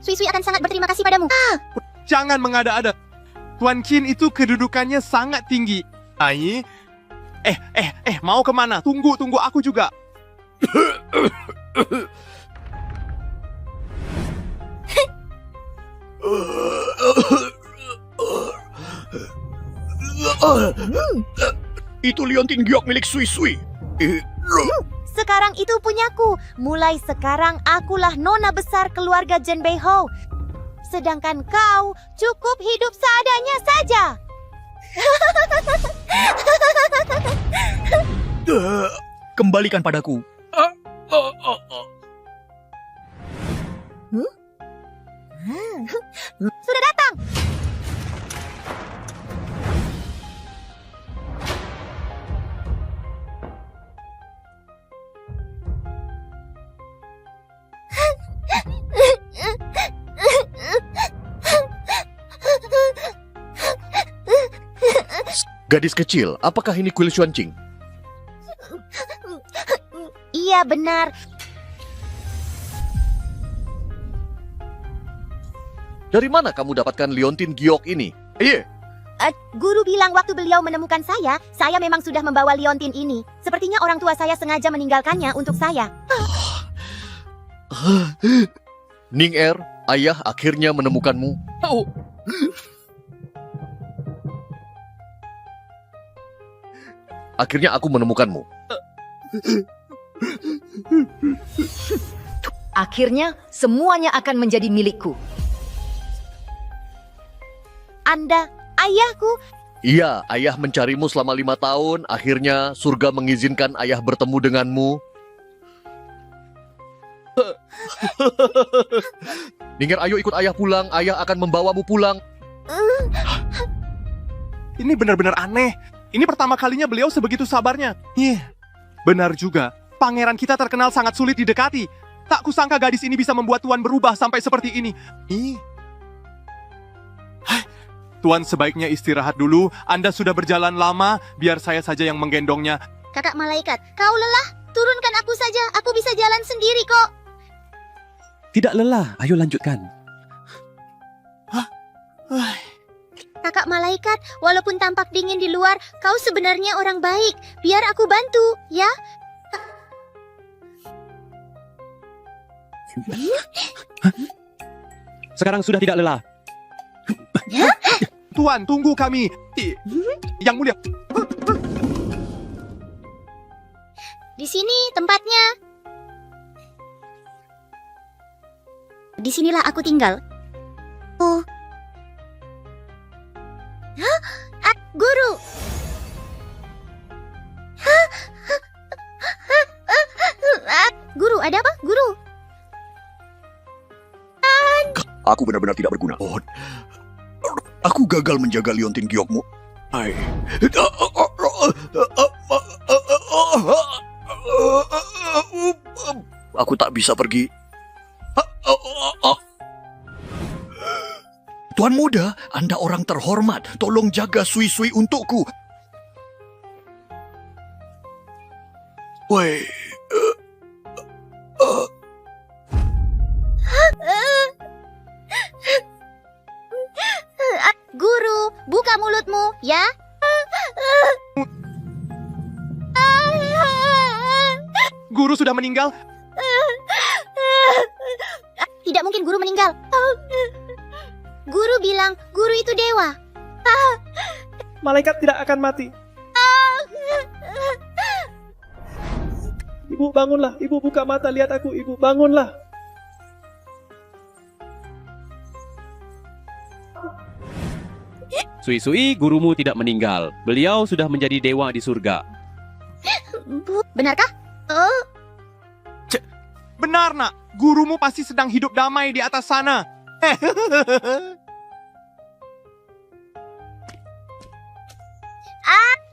Sui Sui akan sangat berterima kasih padamu. Jangan mengada-ada. Tuan Qin itu kedudukannya sangat tinggi. Mau kemana? Tunggu aku juga. Itu liontin giok milik Sui Sui. Sekarang itu punyaku. Mulai sekarang akulah nona besar keluarga Zhenbeiho. Sedangkan kau cukup hidup seadanya saja. Kembalikan padaku. Sudah datang. Gadis kecil, apakah ini kuil Xuanqing? Iya benar. Dari mana kamu dapatkan liontin giok ini? Guru bilang waktu beliau menemukan saya memang sudah membawa liontin ini. Sepertinya orang tua saya sengaja meninggalkannya untuk saya. Ning Er, ayah akhirnya menemukanmu. Akhirnya aku menemukanmu. Akhirnya semuanya akan menjadi milikku. Anda, ayahku. Iya, ayah mencarimu selama 5 tahun. Akhirnya surga mengizinkan ayah bertemu denganmu. Ningger, ayo ikut ayah pulang. Ayah akan membawamu pulang. Ini benar-benar aneh. Ini pertama kalinya beliau sebegitu sabarnya. Benar juga. Pangeran kita terkenal sangat sulit didekati. Tak kusangka gadis ini bisa membuat Tuan berubah sampai seperti ini. Tuan sebaiknya istirahat dulu. Anda sudah berjalan lama, biar saya saja yang menggendongnya. Kakak malaikat, kau lelah? Turunkan aku saja, aku bisa jalan sendiri kok. Tidak lelah, ayo lanjutkan. Kakak malaikat, walaupun tampak dingin di luar, kau sebenarnya orang baik. Biar aku bantu, ya? Sekarang sudah tidak lelah. Tuan, tunggu kami. Yang mulia. Di sini tempatnya. Disinilah aku tinggal. Oh. Guru. Guru, ada apa? Guru. Aku benar-benar tidak berguna. Oh, aku gagal menjaga liontin giokmu. Aku tak bisa pergi. Tuan muda, Anda orang terhormat. Tolong jaga Sui-Sui untukku. Woi. Guru, buka mulutmu, ya? Guru sudah meninggal? Tidak mungkin guru meninggal. Guru bilang, guru itu dewa. Malaikat tidak akan mati. Ibu bangunlah, ibu buka mata, lihat aku, ibu bangunlah. Sui-Sui, gurumu tidak meninggal. Beliau sudah menjadi dewa di surga. Benarkah? Oh. Benar, nak. Gurumu pasti sedang hidup damai di atas sana.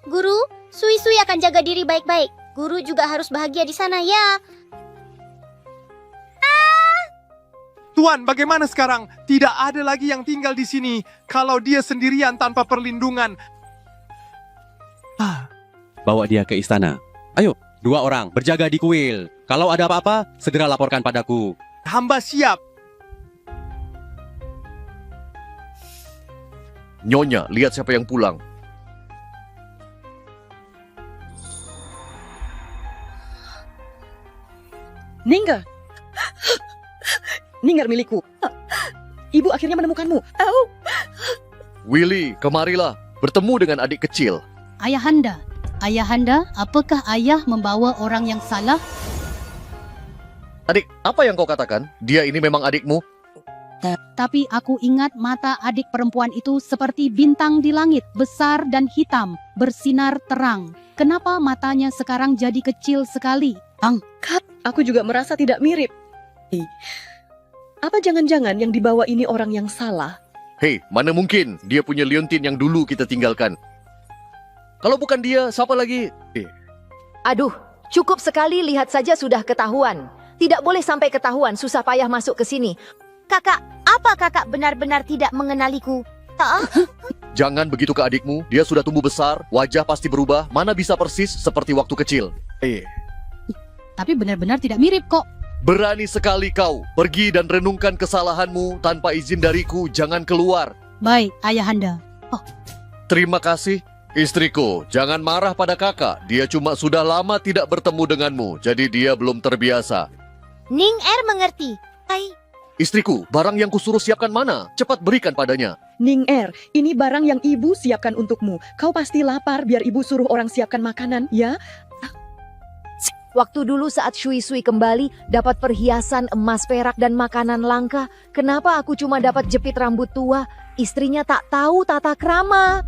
Guru, Sui-Sui akan jaga diri baik-baik. Guru juga harus bahagia di sana, ya. Tuan, bagaimana sekarang? Tidak ada lagi yang tinggal di sini. Kalau dia sendirian tanpa perlindungan. Bawa dia ke istana. Ayo, 2 orang berjaga di kuil. Kalau ada apa-apa, segera laporkan padaku. Hamba siap. Nyonya, lihat siapa yang pulang. Ningger. Ningger milikku. Ibu akhirnya menemukanmu. Willy, kemarilah. Bertemu dengan adik kecil. Ayahanda, apakah ayah membawa orang yang salah? Adik, apa yang kau katakan? Dia ini memang adikmu? Tapi aku ingat mata adik perempuan itu seperti bintang di langit, besar dan hitam, bersinar terang. Kenapa matanya sekarang jadi kecil sekali? Angkat, aku juga merasa tidak mirip. Apa jangan-jangan yang dibawa ini orang yang salah? Hei, mana mungkin dia punya liontin yang dulu kita tinggalkan. Kalau bukan dia, siapa lagi? Aduh, cukup sekali lihat saja sudah ketahuan. Tidak boleh sampai ketahuan, susah payah masuk ke sini. Kakak, apa kakak benar-benar tidak mengenaliku? Jangan begitu ke adikmu, dia sudah tumbuh besar, wajah pasti berubah, mana bisa persis seperti waktu kecil. Tapi benar-benar tidak mirip kok. Berani sekali kau, pergi dan renungkan kesalahanmu tanpa izin dariku, jangan keluar. Baik, ayahanda. Terima kasih. Istriku, jangan marah pada kakak, dia cuma sudah lama tidak bertemu denganmu, jadi dia belum terbiasa. Ning-Er mengerti. Istriku, barang yang kusuruh siapkan mana? Cepat berikan padanya. Ning-Er, ini barang yang ibu siapkan untukmu. Kau pasti lapar, biar ibu suruh orang siapkan makanan, ya? Waktu dulu saat Sui-Sui kembali, dapat perhiasan emas, perak, dan makanan langka. Kenapa aku cuma dapat jepit rambut tua? Istrinya tak tahu tata krama.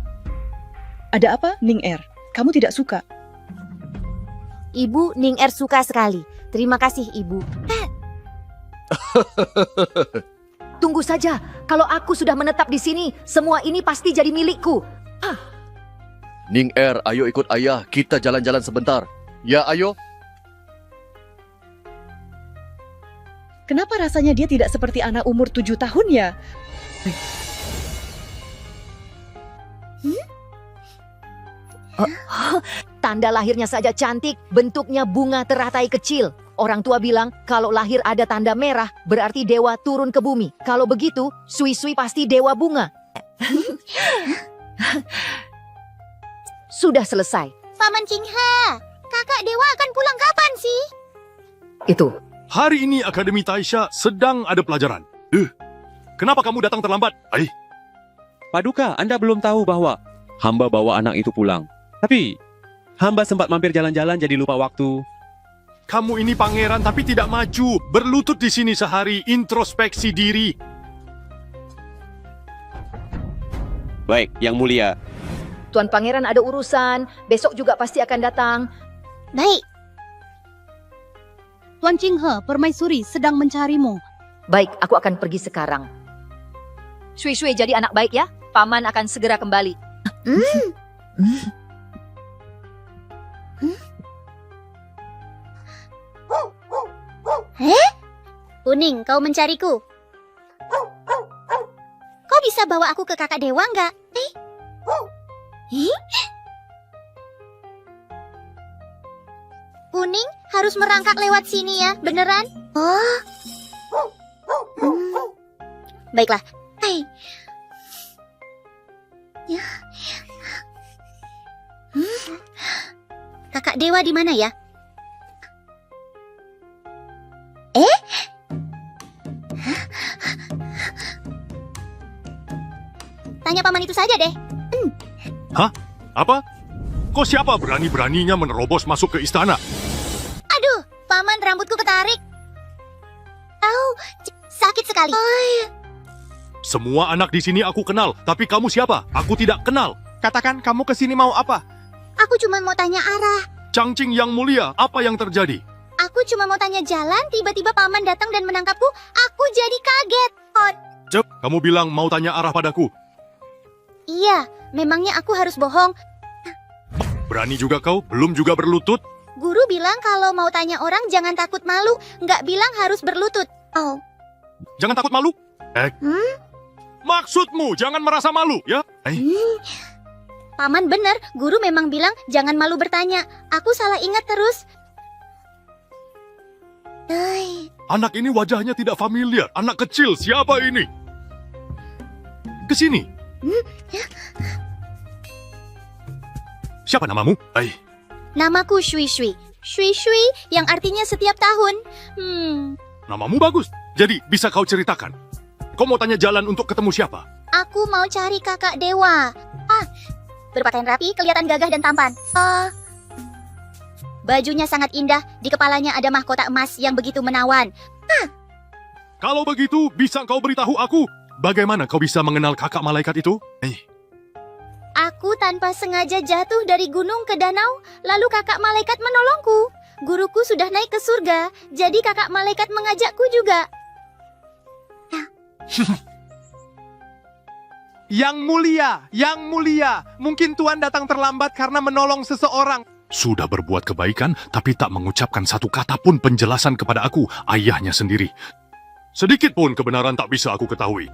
Ada apa, Ning-Er? Kamu tidak suka? Ibu, Ning-Er suka sekali. Terima kasih, Ibu. Tunggu saja, kalau aku sudah menetap di sini, semua ini pasti jadi milikku. Ning Er, ayo ikut ayah, kita jalan-jalan sebentar. Ya, ayo. Kenapa rasanya dia tidak seperti anak umur 7 tahun ya? Tanda lahirnya saja cantik, bentuknya bunga teratai kecil. Orang tua bilang kalau lahir ada tanda merah berarti dewa turun ke bumi. Kalau begitu, Sui-Sui pasti dewa bunga. Sudah selesai. Paman Qinghe, kakak dewa akan pulang kapan sih? Itu. Hari ini Akademi Taisha sedang ada pelajaran. Kenapa kamu datang terlambat? Paduka, Anda belum tahu bahwa hamba bawa anak itu pulang. Tapi, hamba sempat mampir jalan-jalan jadi lupa waktu. Kamu ini pangeran tapi tidak maju. Berlutut di sini sehari, introspeksi diri. Baik, Yang Mulia. Tuan Pangeran ada urusan, besok juga pasti akan datang. Baik. Tuan Qinghe, permaisuri sedang mencarimu. Baik, aku akan pergi sekarang. Sui-Sui jadi anak baik ya. Paman akan segera kembali. Kuning, kau mencariku. Kau bisa bawa aku ke kakak dewa nggak? Kuning harus merangkak lewat sini ya, beneran? Oh. Baiklah. Hai. Kakak dewa di mana ya? Tanya paman itu saja deh. Hah? Apa? Kok siapa berani-beraninya menerobos masuk ke istana? Aduh, paman rambutku ketarik. Sakit sekali. Semua anak di sini aku kenal, tapi kamu siapa? Aku tidak kenal. Katakan kamu kesini mau apa? Aku cuma mau tanya arah. Changqing yang mulia, apa yang terjadi? Aku cuma mau tanya jalan, tiba-tiba paman datang dan menangkapku. Aku jadi kaget. Cep, kamu bilang mau tanya arah padaku. Iya, memangnya aku harus bohong? Berani juga kau, belum juga berlutut? Guru bilang kalau mau tanya orang jangan takut malu, nggak bilang harus berlutut. Jangan takut malu. Maksudmu jangan merasa malu, ya? Paman bener, guru memang bilang jangan malu bertanya. Aku salah ingat terus. Anak ini wajahnya tidak familiar. Anak kecil, siapa ini? Kesini. Siapa namamu? Namaku Shui-Shui. Shui-Shui yang artinya setiap tahun. Namamu bagus. Jadi bisa kau ceritakan. Kau mau tanya jalan untuk ketemu siapa? Aku mau cari kakak dewa. Berpakaian rapi, kelihatan gagah dan tampan. Bajunya sangat indah, di kepalanya ada mahkota emas yang begitu menawan. Kalau begitu, bisa kau beritahu aku, bagaimana kau bisa mengenal kakak malaikat itu? Aku tanpa sengaja jatuh dari gunung ke danau, lalu kakak malaikat menolongku. Guruku sudah naik ke surga, jadi kakak malaikat mengajakku juga. Yang mulia, mungkin Tuan datang terlambat karena menolong seseorang. Sudah berbuat kebaikan, tapi tak mengucapkan satu kata pun penjelasan kepada aku, ayahnya sendiri. Sedikit pun kebenaran tak bisa aku ketahui.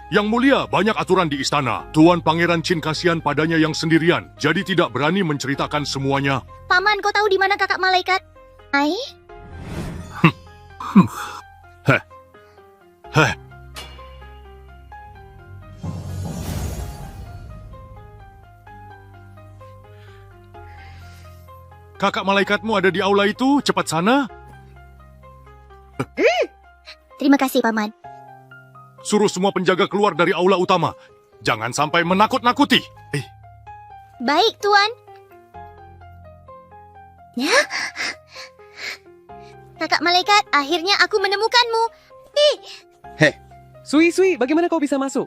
Yang mulia, banyak aturan di istana. Tuan Pangeran Qin kasihan padanya yang sendirian, jadi tidak berani menceritakan semuanya. Paman, kau tahu di mana kakak malaikat? Kakak malaikatmu ada di aula itu, cepat sana. Terima kasih, Paman. Suruh semua penjaga keluar dari aula utama. Jangan sampai menakut-nakuti. Baik, Tuan. Kakak malaikat, akhirnya aku menemukanmu. Sui-Sui, bagaimana kau bisa masuk?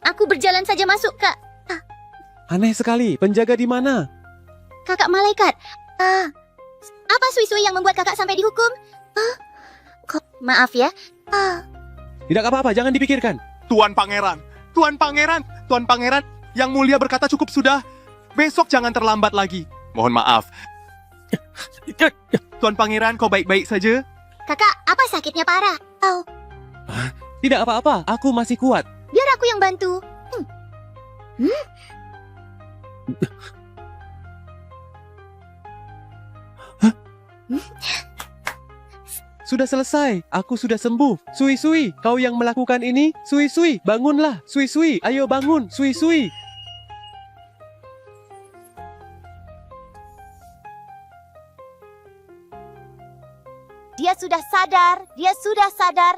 Aku berjalan saja masuk, Kak. Aneh sekali, penjaga di mana? Kakak malaikat. Apa Sui-Sui yang membuat kakak sampai dihukum? Maaf ya. Tidak apa-apa, jangan dipikirkan. Tuan Pangeran, Tuan Pangeran, Tuan Pangeran, Yang Mulia berkata cukup sudah. Besok jangan terlambat lagi. Mohon maaf. Tuan Pangeran, kau baik-baik saja? Kakak, apa sakitnya parah? Oh, Tidak apa-apa, aku masih kuat. biar aku yang bantu. Sudah selesai, aku sudah sembuh. Sui-sui, kau yang melakukan ini? Sui-sui, bangunlah. Sui-sui, ayo bangun. Sui-sui. Dia sudah sadar, dia sudah sadar.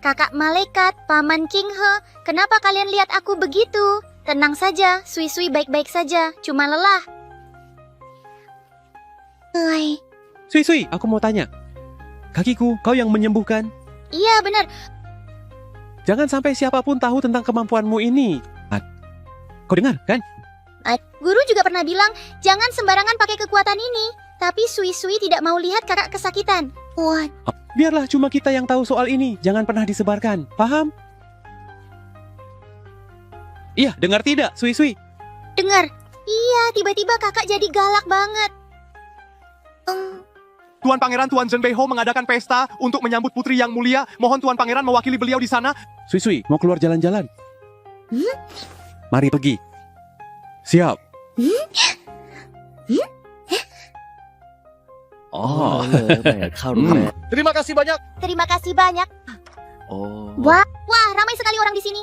Kakak malaikat, Paman King He, kenapa kalian lihat aku begitu? Tenang saja, Sui-sui baik-baik saja, cuma lelah. Hai. Sui-sui, aku mau tanya. Kakiku, kau yang menyembuhkan? Iya benar. Jangan sampai siapapun tahu tentang kemampuanmu ini. Kau dengar, kan? Guru juga pernah bilang, jangan sembarangan pakai kekuatan ini. Tapi Sui-sui tidak mau lihat kakak kesakitan. Wah. Biarlah cuma kita yang tahu soal ini. Jangan pernah disebarkan. Paham? Iya, dengar tidak, Sui-sui? Dengar. Iya, tiba-tiba kakak jadi galak banget. Tuan Pangeran Tuan Zhenbei Ho mengadakan pesta untuk menyambut putri yang mulia. Mohon Tuan Pangeran mewakili beliau di sana. Sui-sui, mau keluar jalan-jalan? Mari pergi. Siap. Terima kasih banyak. Terima kasih banyak. Wah, ramai sekali orang di sini.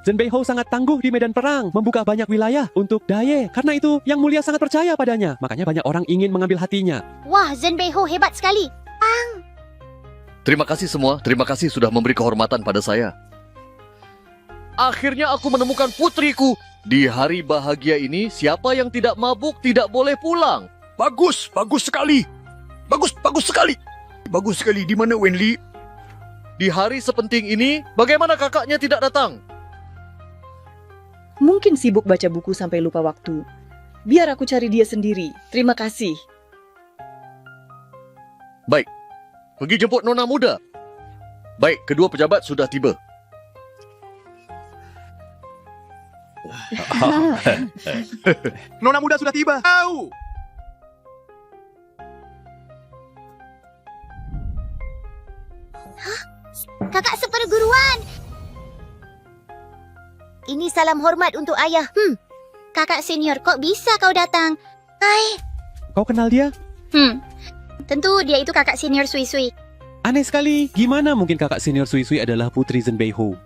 Zhenbei Ho sangat tangguh di medan perang, membuka banyak wilayah untuk Daye. Karena itu, Yang Mulia sangat percaya padanya. Makanya banyak orang ingin mengambil hatinya. Wah, Zhenbei Ho hebat sekali. Terima kasih semua. Terima kasih sudah memberi kehormatan pada saya. Akhirnya aku menemukan putriku. Di hari bahagia ini, siapa yang tidak mabuk tidak boleh pulang. Bagus, bagus sekali. Bagus sekali. Bagus sekali. Di mana Wenli? Di hari sepenting ini, bagaimana kakaknya tidak datang? Mungkin sibuk baca buku sampai lupa waktu. Biar aku cari dia sendiri. Terima kasih. Baik, pergi jemput Nona Muda. Baik, kedua pejabat sudah tiba. Nona Muda sudah tiba. Au! Kakak seperguruan. Ini salam hormat untuk ayah. Kakak senior, kok bisa kau datang? Hai. Kau kenal dia? Tentu dia itu kakak senior Sui-sui. Aneh sekali. Gimana mungkin kakak senior Sui-sui adalah putri Zhenbei Ho?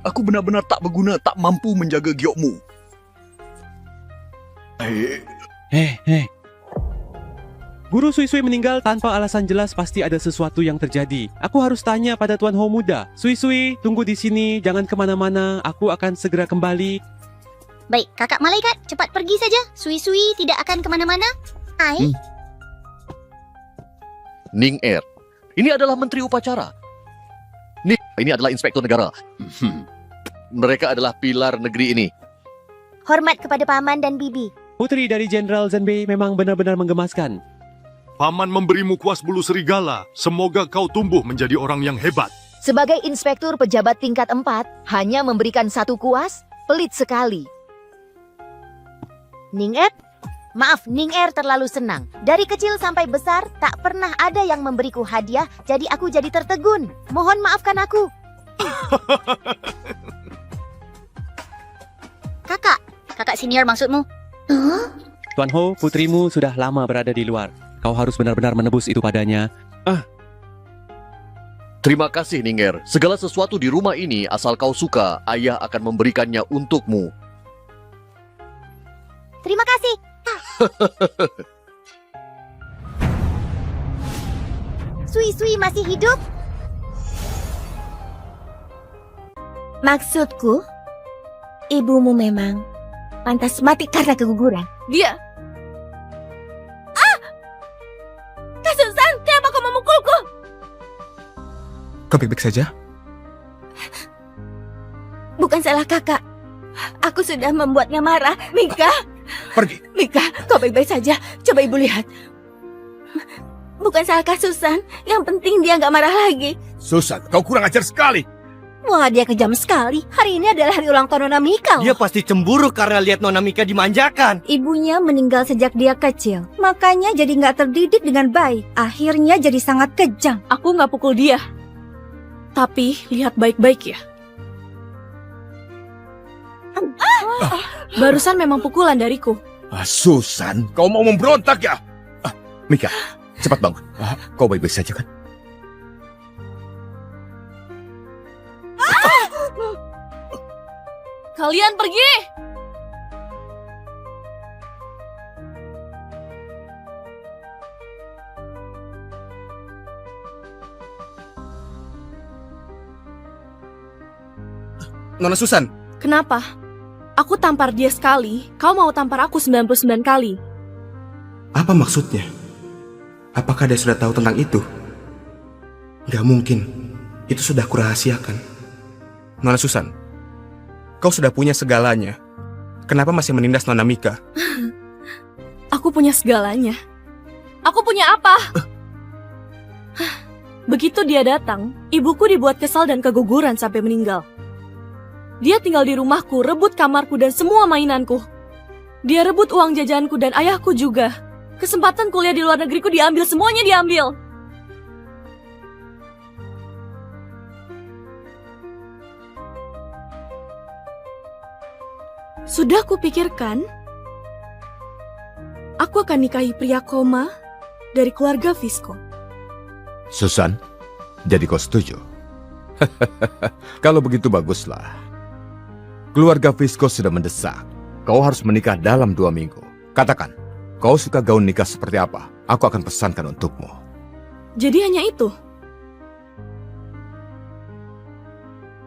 Aku benar-benar tak berguna, tak mampu menjaga giokmu. Guru Sui-sui meninggal tanpa alasan jelas, pasti ada sesuatu yang terjadi. Aku harus tanya pada Tuan Ho Muda. Sui-sui, tunggu di sini, jangan kemana-mana. Aku akan segera kembali. Baik, kakak malaikat, cepat pergi saja. Sui-sui tidak akan kemana-mana. Hai. Ning Er, ini adalah menteri upacara. Ini adalah inspektur negara. Mereka adalah pilar negeri ini. Hormat kepada paman dan bibi. Putri dari Jenderal Zhenbei memang benar-benar menggemaskan. Paman memberimu kuas bulu serigala. Semoga kau tumbuh menjadi orang yang hebat. Sebagai inspektur pejabat tingkat 4, hanya memberikan 1 kuas, pelit sekali. Ning Er? Maaf, Ning Er terlalu senang. Dari kecil sampai besar, tak pernah ada yang memberiku hadiah, jadi aku jadi tertegun. Mohon maafkan aku. Kakak senior maksudmu? Tuan Ho, putrimu sudah lama berada di luar. Kau harus benar-benar menebus itu padanya. Terima kasih, Ning Er. Segala sesuatu di rumah ini, asal kau suka, ayah akan memberikannya untukmu. Terima kasih. Sui-sui masih hidup? Maksudku, ibumu memang pantas mati karena keguguran. Dia. Kasusan, kenapa kau memukulku? Kau baik-baik saja? Bukan salah kakak. Aku sudah membuatnya marah, Mika. Pergi. Mika, kau baik-baik saja. Coba ibu lihat. Bukan salah Kak Susan. Yang penting dia nggak marah lagi. Susan, kau kurang ajar sekali. Wah, dia kejam sekali. Hari ini adalah hari ulang tahun Nona Mika. Dia pasti cemburu karena lihat Nona Mika dimanjakan. Ibunya meninggal sejak dia kecil. Makanya jadi nggak terdidik dengan baik. Akhirnya jadi sangat kejam. Aku nggak pukul dia. Tapi lihat baik-baik ya. Barusan memang pukulan dariku. Susan, kau mau memberontak ya? Mika, cepat bangun. Kau baik-baik saja kan? Kalian pergi! Nona Susan. Kenapa? Aku tampar dia sekali, kau mau tampar aku 99 kali. Apa maksudnya? Apakah dia sudah tahu tentang itu? Gak mungkin. Itu sudah kurahasiakan. Nona Susan, kau sudah punya segalanya. Kenapa masih menindas Nona Mika? Aku punya segalanya. Aku punya apa? Begitu dia datang, ibuku dibuat kesal dan keguguran sampai meninggal. Dia tinggal di rumahku, rebut kamarku dan semua mainanku. Dia rebut uang jajanku dan ayahku juga. Kesempatan kuliah di luar negeriku diambil, semuanya diambil. Sudah kupikirkan, aku akan nikahi pria koma dari keluarga Visco. Susan, jadi kau setuju? Kalau begitu baguslah. Keluarga Visco sudah mendesak. Kau harus menikah dalam 2 minggu. Katakan, kau suka gaun nikah seperti apa? Aku akan pesankan untukmu. Jadi hanya itu?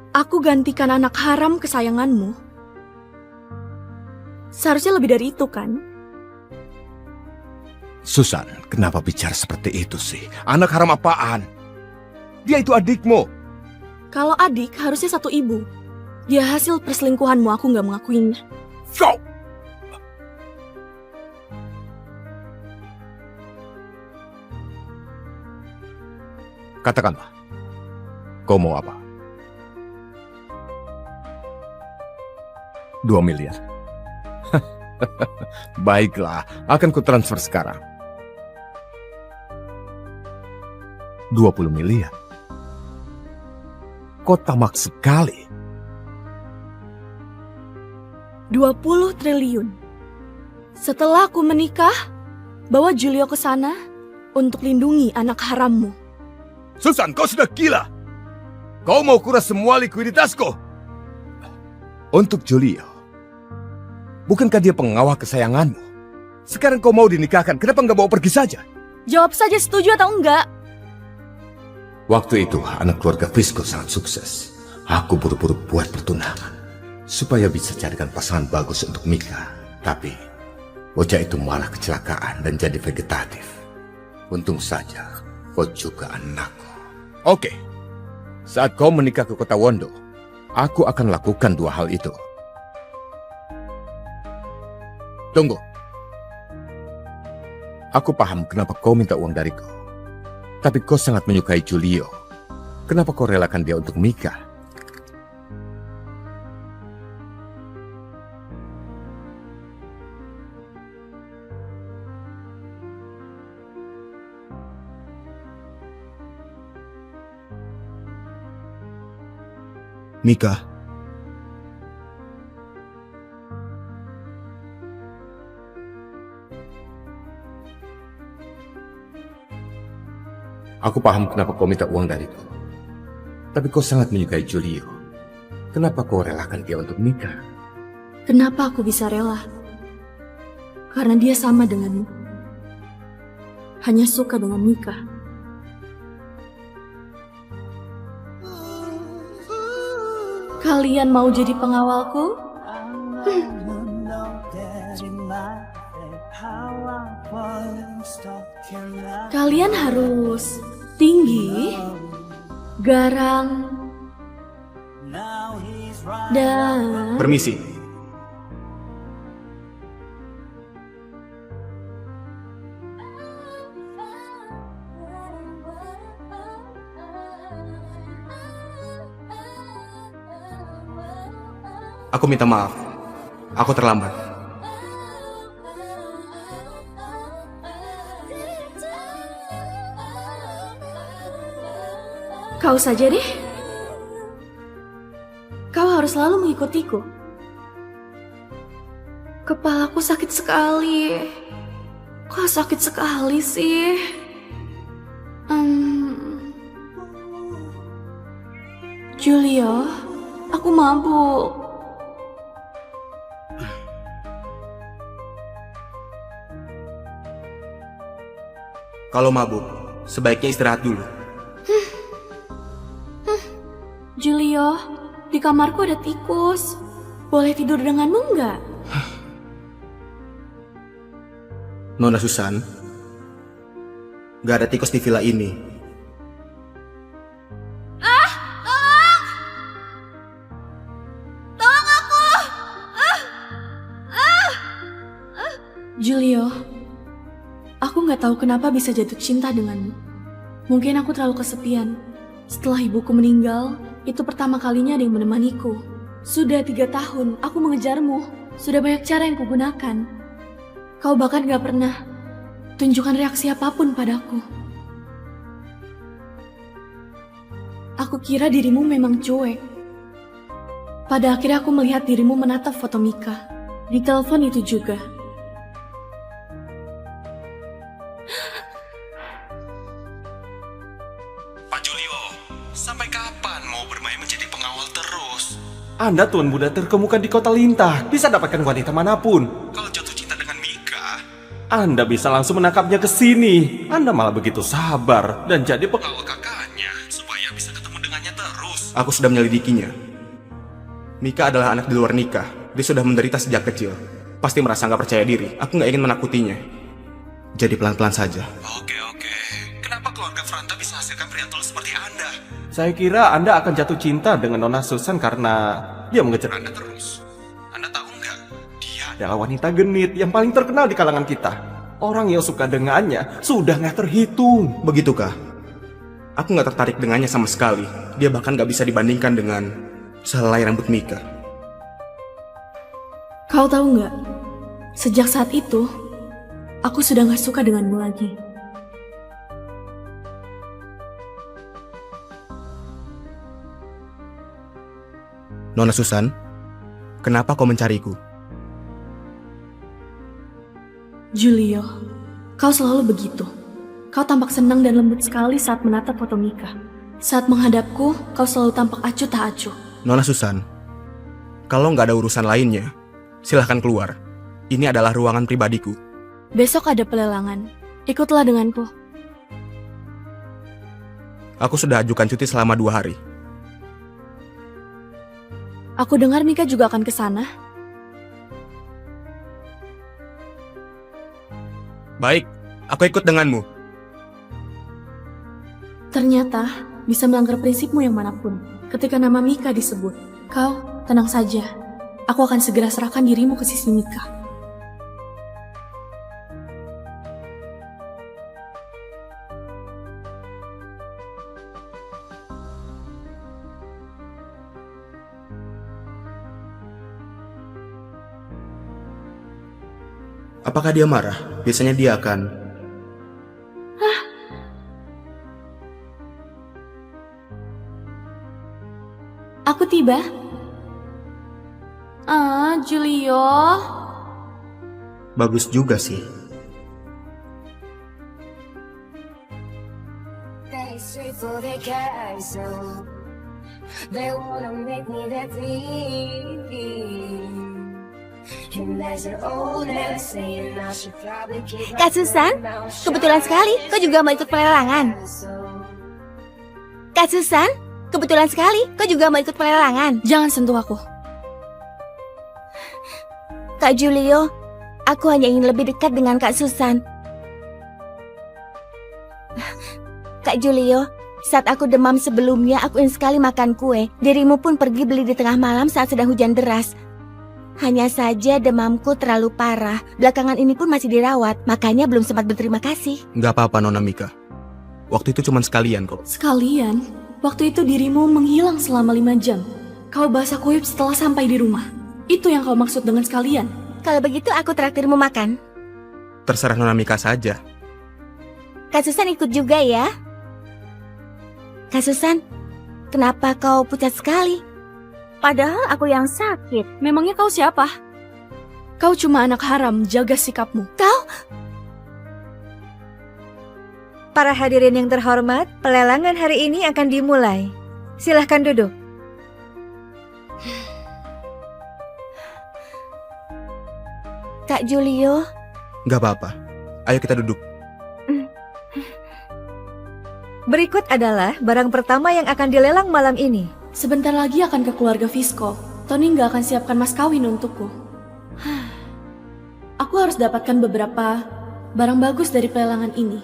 Aku gantikan anak haram kesayanganmu. Seharusnya lebih dari itu kan? Susan, kenapa bicara seperti itu sih? Anak haram apaan? Dia itu adikmu. Kalau adik harusnya satu ibu. Dia hasil perselingkuhanmu, aku nggak mengakuinya. Kau! Katakanlah, kau mau apa? 2 miliar. Baiklah, akan kutransfer sekarang. 20 miliar. Kau tamak sekali. 20 triliun. Setelah aku menikah, bawa Julio ke sana untuk lindungi anak harammu. Susan, kau sudah gila. Kau mau kuras semua likuiditasku. Untuk Julio. Bukankah dia pengawal kesayanganmu? Sekarang kau mau dinikahkan, kenapa nggak bawa pergi saja? Jawab saja setuju atau enggak. Waktu itu anak keluarga Visco sangat sukses. Aku buru-buru buat pertunangan supaya bisa carikan pasangan bagus untuk Mika. Tapi bocah itu malah kecelakaan dan jadi vegetatif. Untung saja kau juga anakku. Oke, saat kau menikah ke kota Wondo, aku akan lakukan 2 hal itu. Tunggu. Aku paham kenapa kau minta uang dariku. Tapi kau sangat menyukai Julio. Kenapa kau relakan dia untuk Mika? Mika. Aku paham kenapa kau minta uang dariku. Tapi kau sangat menyukai Julio. Kenapa kau relakan dia untuk Mika? Kenapa aku bisa rela? Karena dia sama denganmu. Hanya suka dengan Mika. Kalian mau jadi pengawalku? Kalian harus tinggi, garang, dan... Permisi. Aku minta maaf. Aku terlambat. Kau saja deh. Kau harus selalu mengikutiku. Kepalaku sakit sekali. Kok sakit sekali sih? Julio, aku mabuk. Kalau mabuk, sebaiknya istirahat dulu. Julio, di kamarku ada tikus. Boleh tidur denganmu nggak? Nona Susan, gak ada tikus di villa ini. Tolong! Tolong aku! Julio, aku nggak tahu kenapa bisa jatuh cinta denganmu. Mungkin aku terlalu kesepian. Setelah ibuku meninggal, itu pertama kalinya ada yang menemaniku. Sudah 3 tahun aku mengejarmu. Sudah banyak cara yang kugunakan. Kau bahkan gak pernah tunjukkan reaksi apapun padaku. Aku kira dirimu memang cuek. Pada akhirnya aku melihat dirimu menatap foto Mika. Di telepon itu juga. Pak Julio, sampai kapan mau bermain menjadi pengawal terus? Anda tuan muda terkemuka di kota Lintah, bisa dapatkan wanita manapun. Kalau jatuh cinta dengan Mika, Anda bisa langsung menangkapnya ke sini. Anda malah begitu sabar dan jadi pengawal kakaknya supaya bisa ketemu dengannya terus. aku sudah menyelidikinya. Mika adalah anak di luar nikah. Dia sudah menderita sejak kecil. Pasti merasa nggak percaya diri. Aku nggak ingin menakutinya. Jadi pelan-pelan saja. Oke. Kenapa keluarga Franta bisa hasilkan pria tul seperti Anda? Saya kira Anda akan jatuh cinta dengan Nona Susan karena dia mengejar Anda terus. Anda tahu nggak? Dia adalah wanita genit yang paling terkenal di kalangan kita. Orang yang suka dengannya sudah nggak terhitung. Begitukah? Aku nggak tertarik dengannya sama sekali. Dia bahkan nggak bisa dibandingkan dengan sehelai rambut Mika. Kau tahu nggak? Sejak saat itu, aku sudah nggak suka denganmu lagi. Nona Susan, kenapa kau mencariku? Julio, kau selalu begitu. Kau tampak senang dan lembut sekali saat menatap foto Mika. Saat menghadapku, kau selalu tampak acuh tak acuh. Nona Susan, kalau nggak ada urusan lainnya, silahkan keluar. Ini adalah ruangan pribadiku. Besok ada pelelangan. Ikutlah denganku. Aku sudah ajukan cuti selama 2 hari. Aku dengar Mika juga akan ke sana. Baik, aku ikut denganmu. Ternyata bisa melanggar prinsipmu yang manapun. Ketika nama Mika disebut, kau tenang saja. Aku akan segera serahkan dirimu ke sisi Mika. Apakah dia marah? Biasanya dia akan... Aku tiba. Julio. Bagus juga sih. Kak Susan, kebetulan sekali kau juga mau ikut pelelangan. Kak Susan, kebetulan sekali kau juga mau ikut pelelangan. Jangan sentuh aku. Kak Julio, aku hanya ingin lebih dekat dengan Kak Susan. Kak Julio, saat aku demam sebelumnya, aku ingin sekali makan kue. Dirimu pun pergi beli di tengah malam saat sedang hujan deras. Hanya saja demamku terlalu parah. Belakangan ini pun masih dirawat, makanya belum sempat berterima kasih. Nggak apa-apa, Nona Mika. Waktu itu cuma sekalian kok. Sekalian? Waktu itu dirimu menghilang selama 5 jam. Kau basah kuyup setelah sampai di rumah. Itu yang kau maksud dengan sekalian? Kalau begitu aku traktirmu makan. Terserah Nona Mika saja. Kak Susan ikut juga ya. Kak Susan, kenapa kau pucat sekali? Padahal aku yang sakit. Memangnya kau siapa? Kau cuma anak haram, jaga sikapmu. Kau? Para hadirin yang terhormat, pelelangan hari ini akan dimulai. Silahkan duduk. Kak Julio. Gak apa-apa. Ayo kita duduk. Berikut adalah barang pertama yang akan dilelang malam ini. Sebentar lagi akan ke keluarga Visco. Tony nggak akan siapkan mas kawin untukku. Aku harus dapatkan beberapa barang bagus dari pelelangan ini.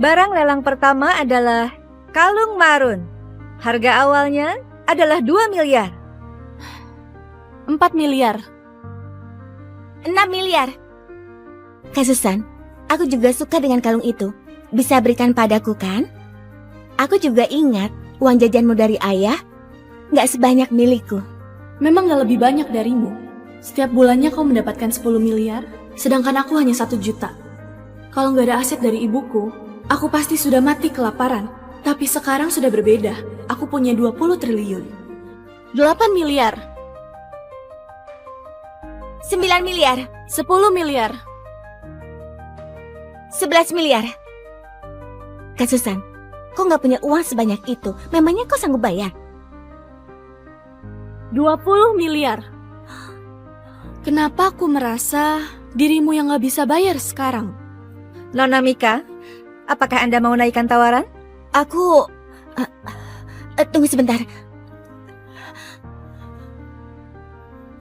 Barang lelang pertama adalah kalung marun. Harga awalnya adalah 2 miliar. 4 miliar. 6 miliar. Kak Susan, aku juga suka dengan kalung itu. Bisa berikan padaku kan? Aku juga ingat uang jajanmu dari ayah nggak sebanyak milikku. Memang nggak lebih banyak darimu. Setiap bulannya kau mendapatkan 10 miliar, sedangkan aku hanya 1 juta. Kalau nggak ada aset dari ibuku, aku pasti sudah mati kelaparan. Tapi sekarang sudah berbeda. Aku punya 20 triliun. 8 miliar. 9 miliar. 10 miliar. 11 miliar. Kak Susan, kau nggak punya uang sebanyak itu. Memangnya kau sanggup bayar? 20 miliar. Kenapa aku merasa dirimu yang nggak bisa bayar sekarang? Nona Mika, apakah Anda mau naikkan tawaran? Aku... tunggu sebentar.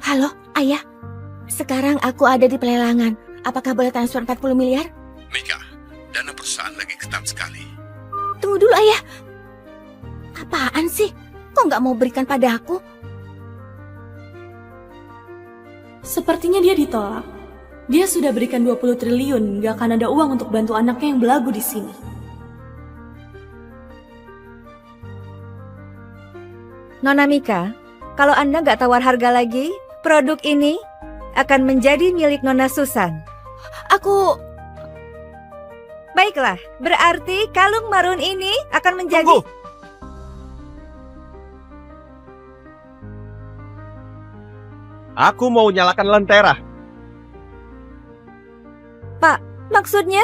Halo, ayah. Sekarang aku ada di pelelangan. Apakah boleh transfer 40 miliar? Mika, dana perusahaan lagi ketat sekali. Tunggu dulu, ayah. Apaan sih? Kok nggak mau berikan pada aku? Sepertinya dia ditolak. Dia sudah berikan 20 triliun, gak akan ada uang untuk bantu anaknya yang belagu di sini. Nona Mika, kalau Anda nggak tawar harga lagi, produk ini akan menjadi milik Nona Susan. Aku... Baiklah, berarti kalung marun ini akan menjadi... Tunggu! Aku mau nyalakan lentera. Pak, maksudnya?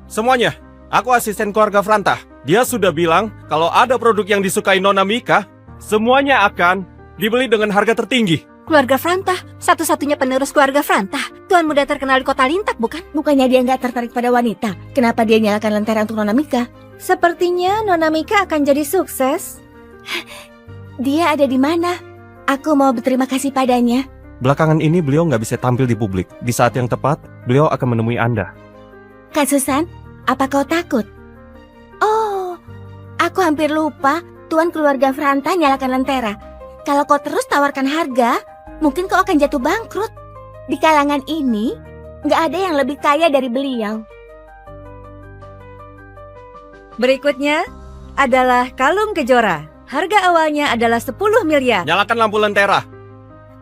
Semuanya, aku asisten keluarga Franta. Dia sudah bilang kalau ada produk yang disukai Nona Mika, semuanya akan dibeli dengan harga tertinggi. Keluarga Franta, satu-satunya penerus keluarga Franta. Tuan muda terkenal di kota Lintak, bukan? Bukannya dia nggak tertarik pada wanita. Kenapa dia nyalakan lentera untuk Nona Mika? Sepertinya Nona Mika akan jadi sukses. Dia ada di mana? Aku mau berterima kasih padanya. Belakangan ini beliau nggak bisa tampil di publik. Di saat yang tepat, beliau akan menemui Anda. Kak Susan, apa kau takut? Oh, aku hampir lupa. Tuan keluarga Franta nyalakan lentera. Kalau kau terus tawarkan harga, mungkin kau akan jatuh bangkrut. Di kalangan ini, nggak ada yang lebih kaya dari beliau. Berikutnya adalah kalung kejora. Harga awalnya adalah 10 miliar. Nyalakan lampu lentera.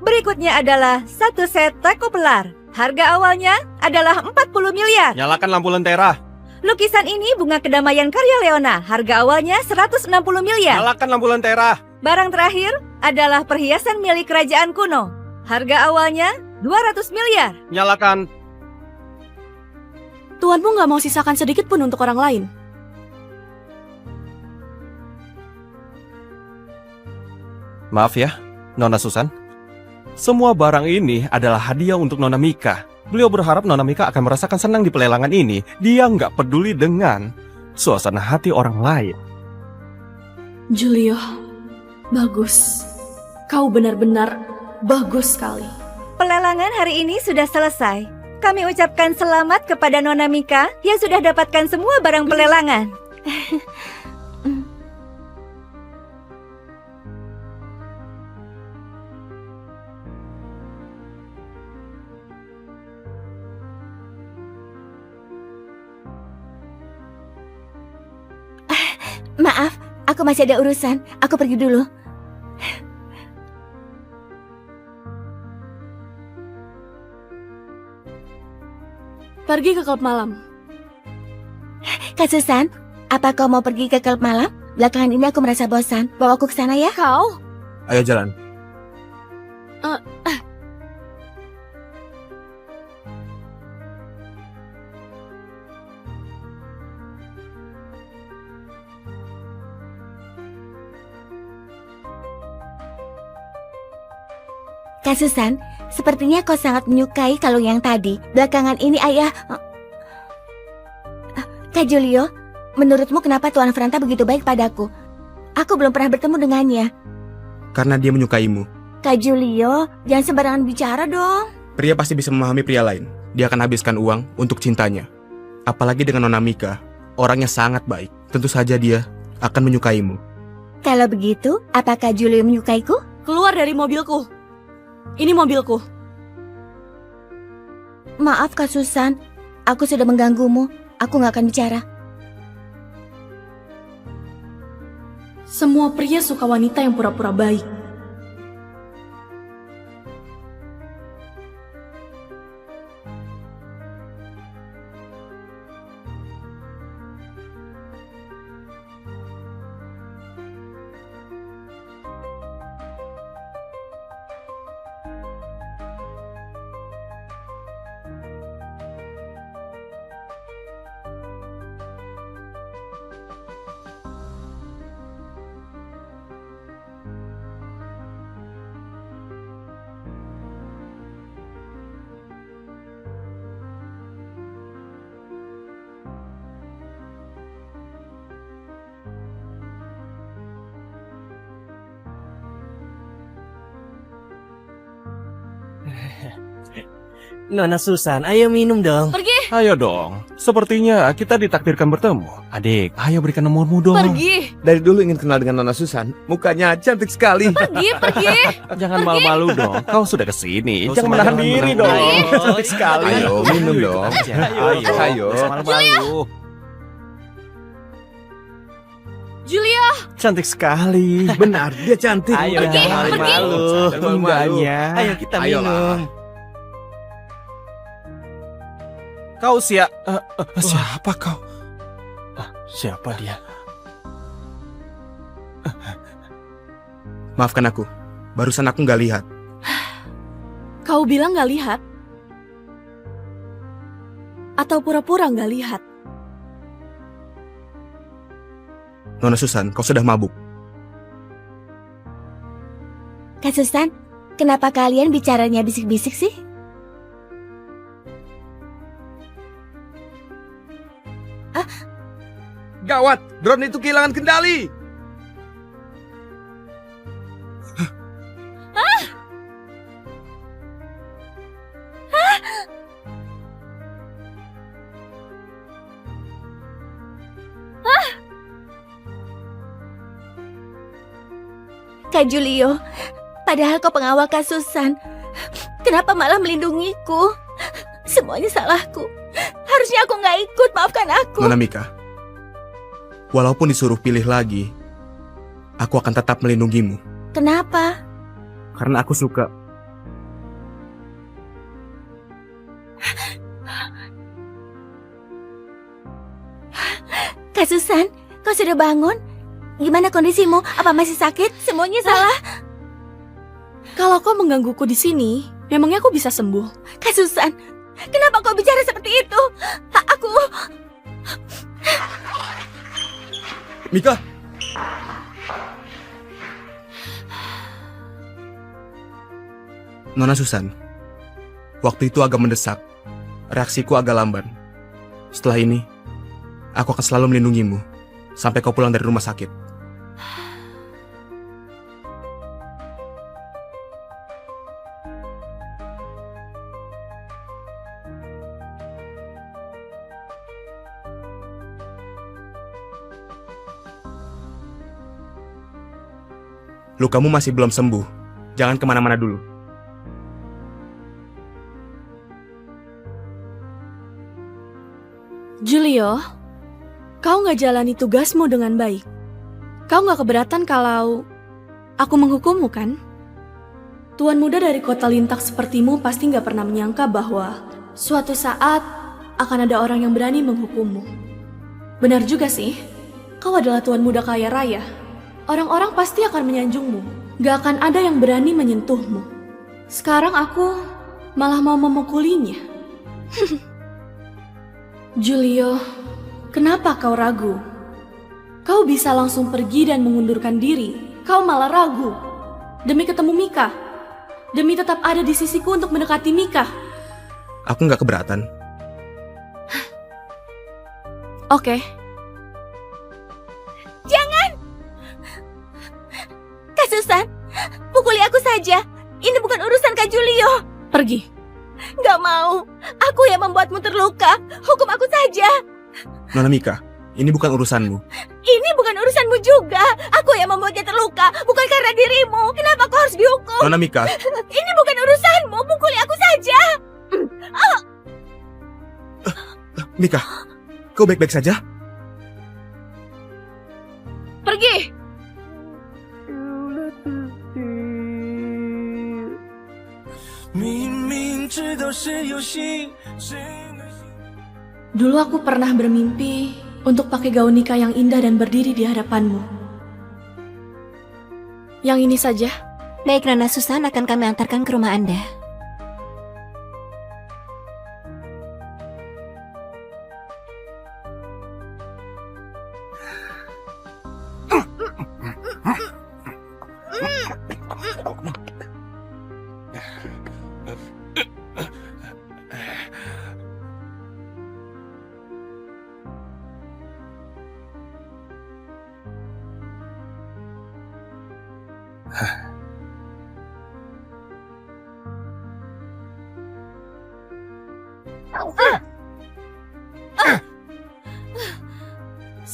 Berikutnya adalah satu set teko pelar. Harga awalnya adalah 40 miliar. Nyalakan lampu lentera. Lukisan ini bunga kedamaian karya Leona. Harga awalnya 160 miliar. Nyalakan lampu lentera. Barang terakhir adalah perhiasan milik kerajaan kuno. Harga awalnya 200 miliar. Nyalakan. Tuanmu nggak mau sisakan sedikit pun untuk orang lain. Maaf ya, Nona Susan. Semua barang ini adalah hadiah untuk Nona Mika. Beliau berharap Nona Mika akan merasakan senang di pelelangan ini. Dia nggak peduli dengan suasana hati orang lain. Julio, bagus. Kau benar-benar bagus sekali. Pelelangan hari ini sudah selesai. Kami ucapkan selamat kepada Nona Mika yang sudah dapatkan semua barang pelelangan. Maaf, aku masih ada urusan. Aku pergi dulu. Pergi ke klub malam. Kak Susan, apa kau mau pergi ke klub malam? Belakangan ini aku merasa bosan. Bawa aku ke sana ya. Kau? Ayo jalan. Kak Susan, sepertinya kau sangat menyukai kalung yang tadi. Belakangan ini ayah... Kak Julio, menurutmu kenapa Tuan Franta begitu baik padaku? Aku belum pernah bertemu dengannya. Karena dia menyukaimu. Kak Julio, jangan sembarangan bicara dong. Pria pasti bisa memahami pria lain. Dia akan habiskan uang untuk cintanya. Apalagi dengan Nona Mika, orangnya sangat baik. Tentu saja dia akan menyukaimu. Kalau begitu, apakah Julio menyukaiku? Keluar dari mobilku. Ini mobilku. Maaf Kak Susan, aku sudah mengganggumu. Aku gak akan bicara. Semua pria suka wanita yang pura-pura baik. Nona Susan, ayo minum dong. Pergi! Ayo dong. Sepertinya kita ditakdirkan bertemu. Adik, ayo berikan nomormu dong. Pergi! Dari dulu ingin kenal dengan Nona Susan. Mukanya cantik sekali. Pergi! Jangan malu-malu dong. Kau sudah kesini. Jangan menahan jangan diri menahan dong. diri. Cantik sekali. Ayo, minum dong. Ayo. Malu-malu. Julia! Cantik sekali. Benar, dia cantik. Ayo, jangan malu-malu. Indahnya. Ayo kita minum. Kau siapa kau? Siapa dia? Maafkan aku. Barusan aku nggak lihat. Kau bilang gak lihat? Atau pura-pura gak lihat? Nona Susan, kau sudah mabuk. Kak Susan, kenapa kalian bicaranya bisik-bisik sih? Gawat, drone itu kehilangan kendali. Kak Julio, padahal kau pengawal Kak Susan. Kenapa malah melindungiku? Semuanya salahku. Harusnya aku nggak ikut, maafkan aku. Nona Mika, walaupun disuruh pilih lagi, aku akan tetap melindungimu. Kenapa? Karena aku suka. Kak Susan, kau sudah bangun? Gimana kondisimu? Apa masih sakit? Semuanya salah. Kalau kau menggangguku di sini, memangnya aku bisa sembuh? Kak Susan, kenapa kau bicara seperti itu? Aku... Mika! Nona Susan, waktu itu agak mendesak. Reaksiku agak lamban. Setelah ini, aku akan selalu melindungimu sampai kau pulang dari rumah sakit. Lukamu masih belum sembuh. Jangan kemana-mana dulu. Julio, kau nggak jalani tugasmu dengan baik. Kau nggak keberatan kalau aku menghukummu, kan? Tuan muda dari kota Lintak sepertimu pasti nggak pernah menyangka bahwa suatu saat akan ada orang yang berani menghukummu. Benar juga sih, kau adalah tuan muda kaya raya. Orang-orang pasti akan menyanjungmu. Gak akan ada yang berani menyentuhmu. Sekarang aku malah mau memukulinya. Julio, kenapa kau ragu? Kau bisa langsung pergi dan mengundurkan diri. Kau malah ragu. Demi ketemu Mika. Demi tetap ada di sisiku untuk mendekati Mika. Aku nggak keberatan. Oke. Jangan! Kak Susan, pukuli aku saja. Ini bukan urusan Kak Julio. Pergi. Gak mau. Aku yang membuatmu terluka. Hukum aku saja. Nona Mika, ini bukan urusanmu. Ini bukan urusanmu juga. Aku yang membuatnya terluka. Bukan karena dirimu. Kenapa kau harus dihukum? Nona Mika. Ini bukan urusanmu. Pukuli aku saja. Mika, kau baik-baik saja? Pergi. Dulu aku pernah bermimpi untuk pakai gaun nikah yang indah dan berdiri di hadapanmu. Yang ini saja. Baik, Nona Susan, akan kami antarkan ke rumah Anda.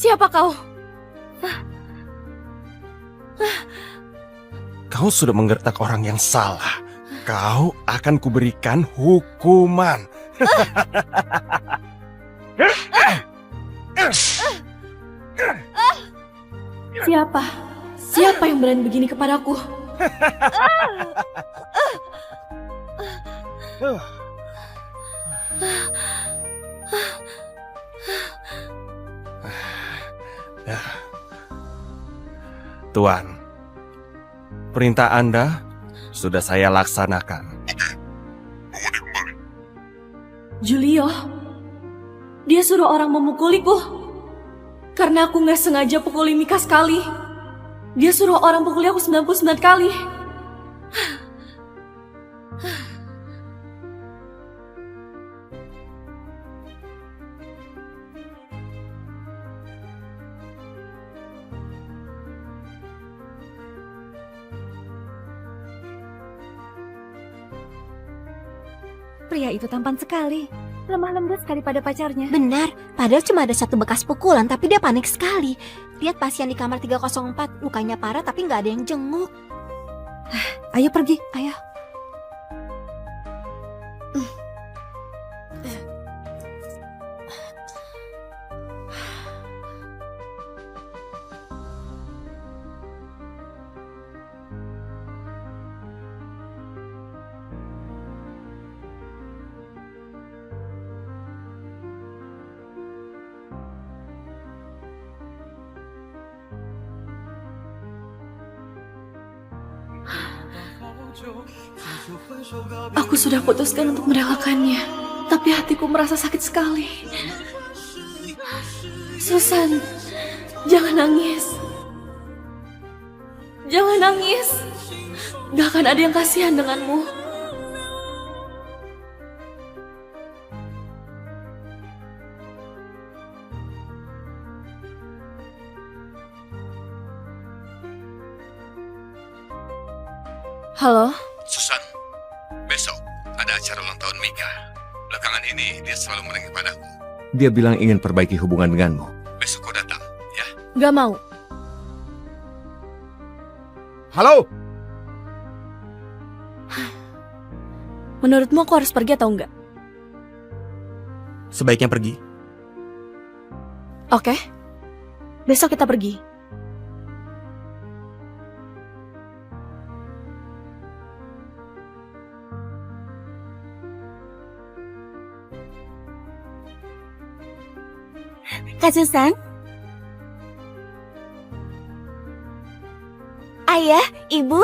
Siapa kau? Kau sudah menggertak orang yang salah. Kau akan kuberikan hukuman. Siapa? Siapa yang berani begini kepadaku? Tuan, perintah Anda sudah saya laksanakan. Julio, dia suruh orang memukuliku. Karena aku nggak sengaja pukuli Mika sekali. Dia suruh orang pukuli aku 99 kali. Pria itu tampan sekali. Lemah lembut sekali pada pacarnya. Benar, padahal cuma ada satu bekas pukulan, tapi dia panik sekali. Lihat pasien di kamar 304, lukanya parah tapi nggak ada yang jenguk. Ayo pergi, ayo. Aku sudah putuskan untuk merelakannya, tapi hatiku merasa sakit sekali. Susan, jangan nangis. Jangan nangis. Gak akan ada yang kasihan denganmu. Halo? Susan, besok ada acara ulang tahun Mika. Belakangan ini dia selalu merengek padaku. Dia bilang ingin perbaiki hubungan denganmu. Besok kau datang, ya? Gak mau. Halo? Menurutmu aku harus pergi atau enggak? Sebaiknya pergi. Oke. Besok kita pergi. Kak Susan? Ayah, Ibu?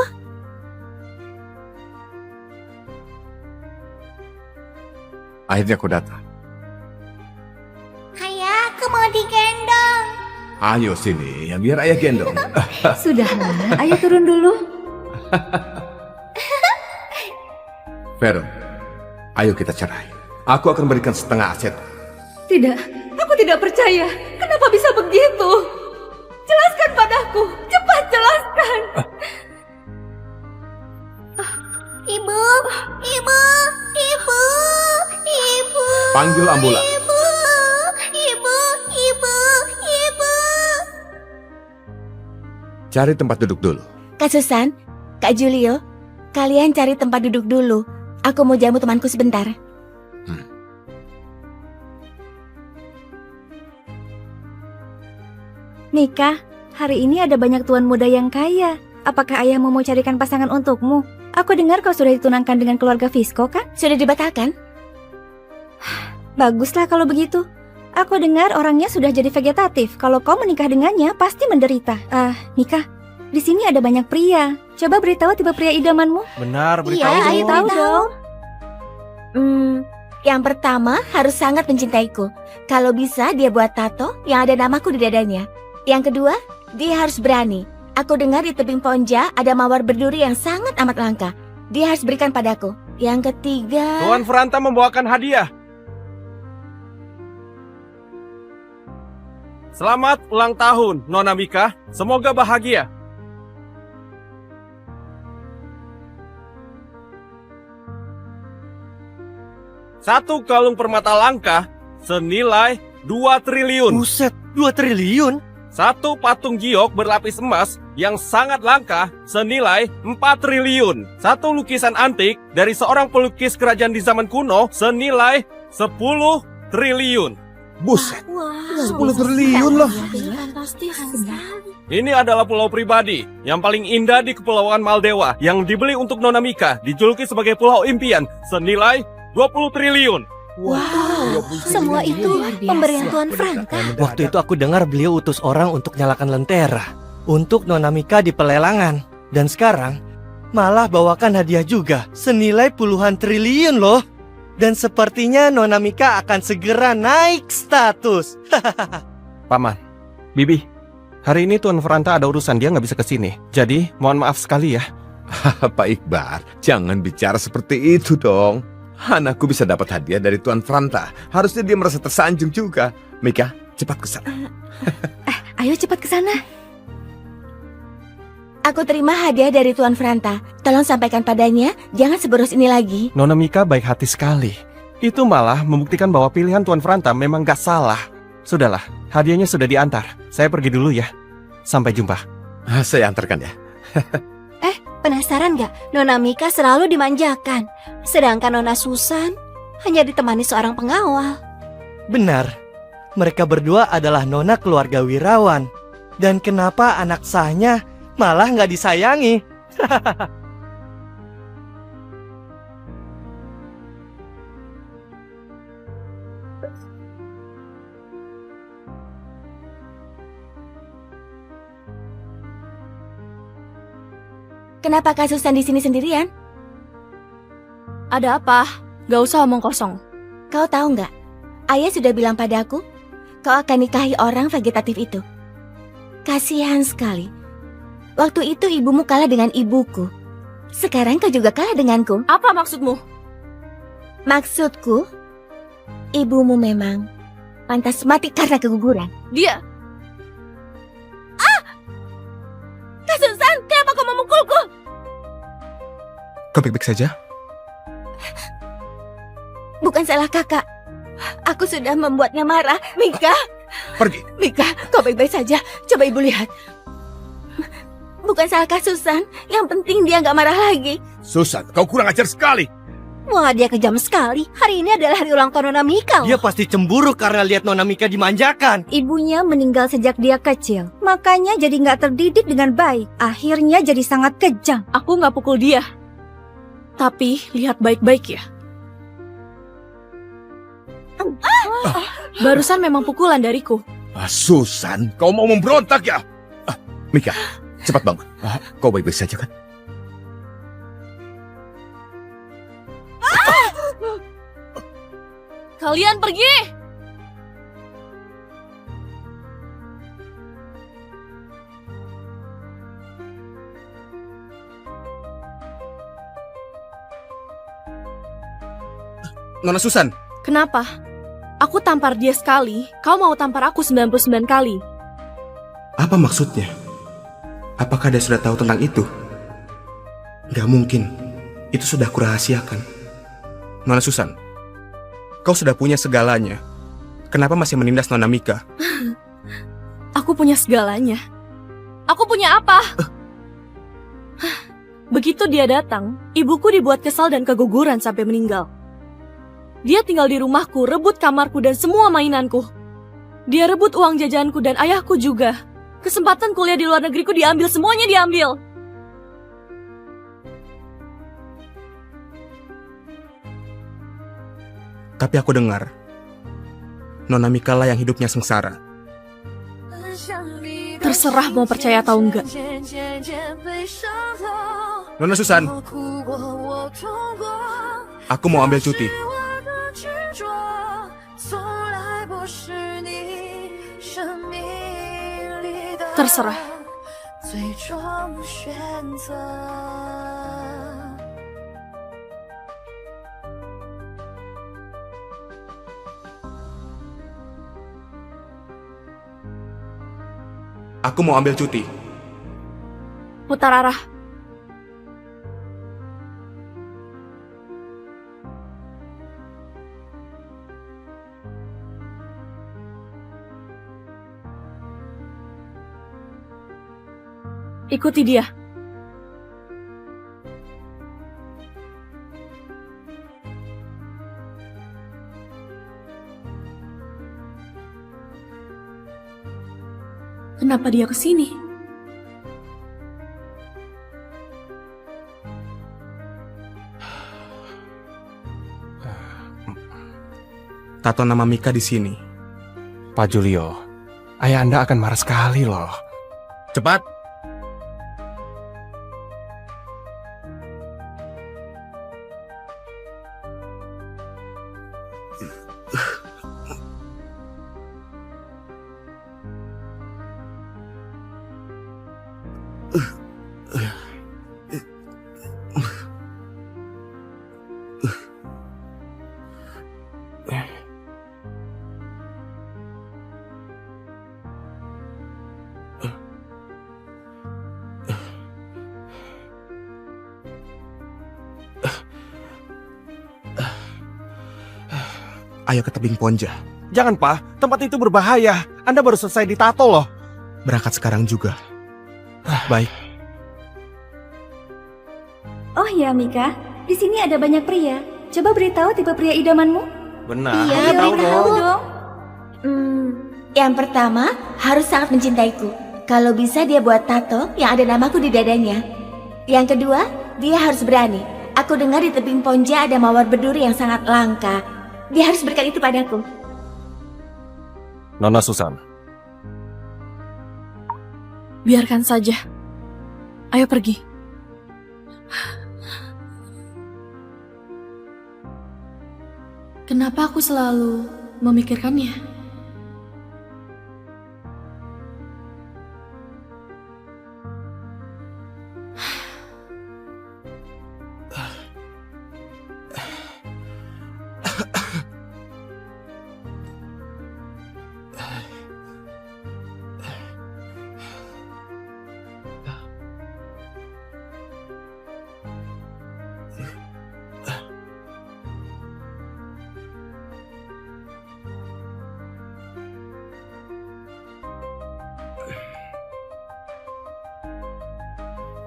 Akhirnya kau datang. Ayah, aku mau digendong. Ayo sini, ya biar ayah gendong. Sudahlah, ayo turun dulu. Vero, ayo kita cerai. Aku akan berikan setengah aset. Tidak, aku tidak percaya. Kenapa bisa begitu? Jelaskan padaku, cepat jelaskan. Ibu, ibu, ibu, ibu. Panggil ambulan. Ibu, ibu, ibu, ibu. Cari tempat duduk dulu. Kak Susan, Kak Julio, kalian cari tempat duduk dulu. Aku mau jamu temanku sebentar. Mika, hari ini ada banyak tuan muda yang kaya. Apakah ayahmu mau carikan pasangan untukmu? Aku dengar kau sudah ditunangkan dengan keluarga Visco, kan? Sudah dibatalkan? Baguslah kalau begitu. Aku dengar orangnya sudah jadi vegetatif. Kalau kau menikah dengannya, pasti menderita. Mika, di sini ada banyak pria. Coba beritahu tipe pria idamanmu. Benar, beritahu Iya, dong. ayo tahu dong. Yang pertama harus sangat mencintaiku. Kalau bisa dia buat tato yang ada namaku di dadanya. Yang kedua, dia harus berani. Aku dengar di tebing Ponja ada mawar berduri yang sangat amat langka. Dia harus berikan padaku. Yang ketiga... Tuan Franta membawakan hadiah. Selamat ulang tahun, Nona Mika. Semoga bahagia. Satu kalung permata langka senilai 2 triliun. Buset, 2 triliun? Satu patung giok berlapis emas yang sangat langka senilai 4 triliun. Satu lukisan antik dari seorang pelukis kerajaan di zaman kuno senilai 10 triliun. Buset, 10 triliun loh. Fantastis. Ini adalah pulau pribadi yang paling indah di Kepulauan Maldewa yang dibeli untuk Nona Mika, dijuluki sebagai Pulau Impian senilai 20 triliun. Wow, semua itu pemberian Tuan Franta. Waktu itu aku dengar beliau utus orang untuk nyalakan lentera untuk Nona Mika di pelelangan. Dan sekarang malah bawakan hadiah juga senilai puluhan triliun loh. Dan sepertinya Nona Mika akan segera naik status. Paman, Bibi, hari ini Tuan Franta ada urusan, dia nggak bisa kesini. Jadi mohon maaf sekali ya. Pak Iqbar, jangan bicara seperti itu dong. Anakku bisa dapat hadiah dari Tuan Franta. Harusnya dia merasa tersanjung juga. Mika, cepat ke sana. Ayo cepat ke sana. Aku terima hadiah dari Tuan Franta. Tolong sampaikan padanya, jangan seboros ini lagi. Nona Mika baik hati sekali. Itu malah membuktikan bahwa pilihan Tuan Franta memang gak salah. Sudahlah, hadiahnya sudah diantar. Saya pergi dulu ya. Sampai jumpa. Saya antarkan ya. Penasaran gak? Nona Mika selalu dimanjakan. Sedangkan Nona Susan hanya ditemani seorang pengawal. Benar, mereka berdua adalah nona keluarga Wirawan. Dan kenapa anak sahnya malah nggak disayangi? Kenapa Kak Susan di sini sendirian? Ada apa? Gak usah omong kosong. Kau tahu nggak? Ayah sudah bilang padaku, kau akan nikahi orang vegetatif itu. Kasihan sekali. Waktu itu ibumu kalah dengan ibuku. Sekarang kau juga kalah denganku. Apa maksudmu? Maksudku, ibumu memang pantas mati karena keguguran. Dia... Kak Susan, kenapa kau memukulku? Kau baik-baik saja? Bukan salah kakak. Aku sudah membuatnya marah. Mika! Pergi. Mika, kau baik-baik saja. Coba ibu lihat. Bukan salah Kak Susan. Yang penting dia nggak marah lagi. Susan, kau kurang ajar sekali. Wah, dia kejam sekali. Hari ini adalah hari ulang tahun Nona Mika. Dia pasti cemburu karena lihat Nona Mika dimanjakan. Ibunya meninggal sejak dia kecil. Makanya jadi nggak terdidik dengan baik. Akhirnya jadi sangat kejam. Aku nggak pukul dia. Tapi lihat baik-baik ya. Barusan memang pukulan dariku. Susan, kau mau memberontak ya? Mika, cepat bangun. Kau baik-baik saja kan? Kalian pergi! Nona Susan. Kenapa? Aku tampar dia sekali, kau mau tampar aku 99 kali. Apa maksudnya? Apakah dia sudah tahu tentang itu? Gak mungkin. Itu sudah kurahasiakan. Nona Susan, kau sudah punya segalanya. Kenapa masih menindas Nona Mika? Aku punya segalanya. Aku punya apa? Begitu dia datang, ibuku dibuat kesal dan keguguran sampai meninggal. Dia tinggal di rumahku, rebut kamarku dan semua mainanku. Dia rebut uang jajanku dan ayahku juga. Kesempatan kuliah di luar negeriku diambil, semuanya diambil. Tapi aku dengar, Nona Mika lah yang hidupnya sengsara. Terserah mau percaya atau enggak. Nona Susan, aku mau ambil cuti. Terserah. Aku mau ambil cuti. Putar arah. Ikuti dia. Kenapa dia kesini? Tato nama Mika di sini. Pak Julio, ayah Anda akan marah sekali loh. Cepat. Ayo ke tebing Ponja. Jangan, Pak. Tempat itu berbahaya. Anda baru selesai ditato loh. Berangkat sekarang juga. Baik. Oh ya, Mika. Di sini ada banyak pria. Coba beritahu tipe pria idamanmu. Benar. Iya, tahu beritahu dong. dong. Yang pertama, harus sangat mencintaiku. Kalau bisa dia buat tato yang ada namaku di dadanya. Yang kedua, dia harus berani. Aku dengar di tebing Ponja ada mawar berduri yang sangat langka. Dia harus berikan itu padaku. Nona Susan. Biarkan saja. Ayo pergi. Kenapa aku selalu memikirkannya?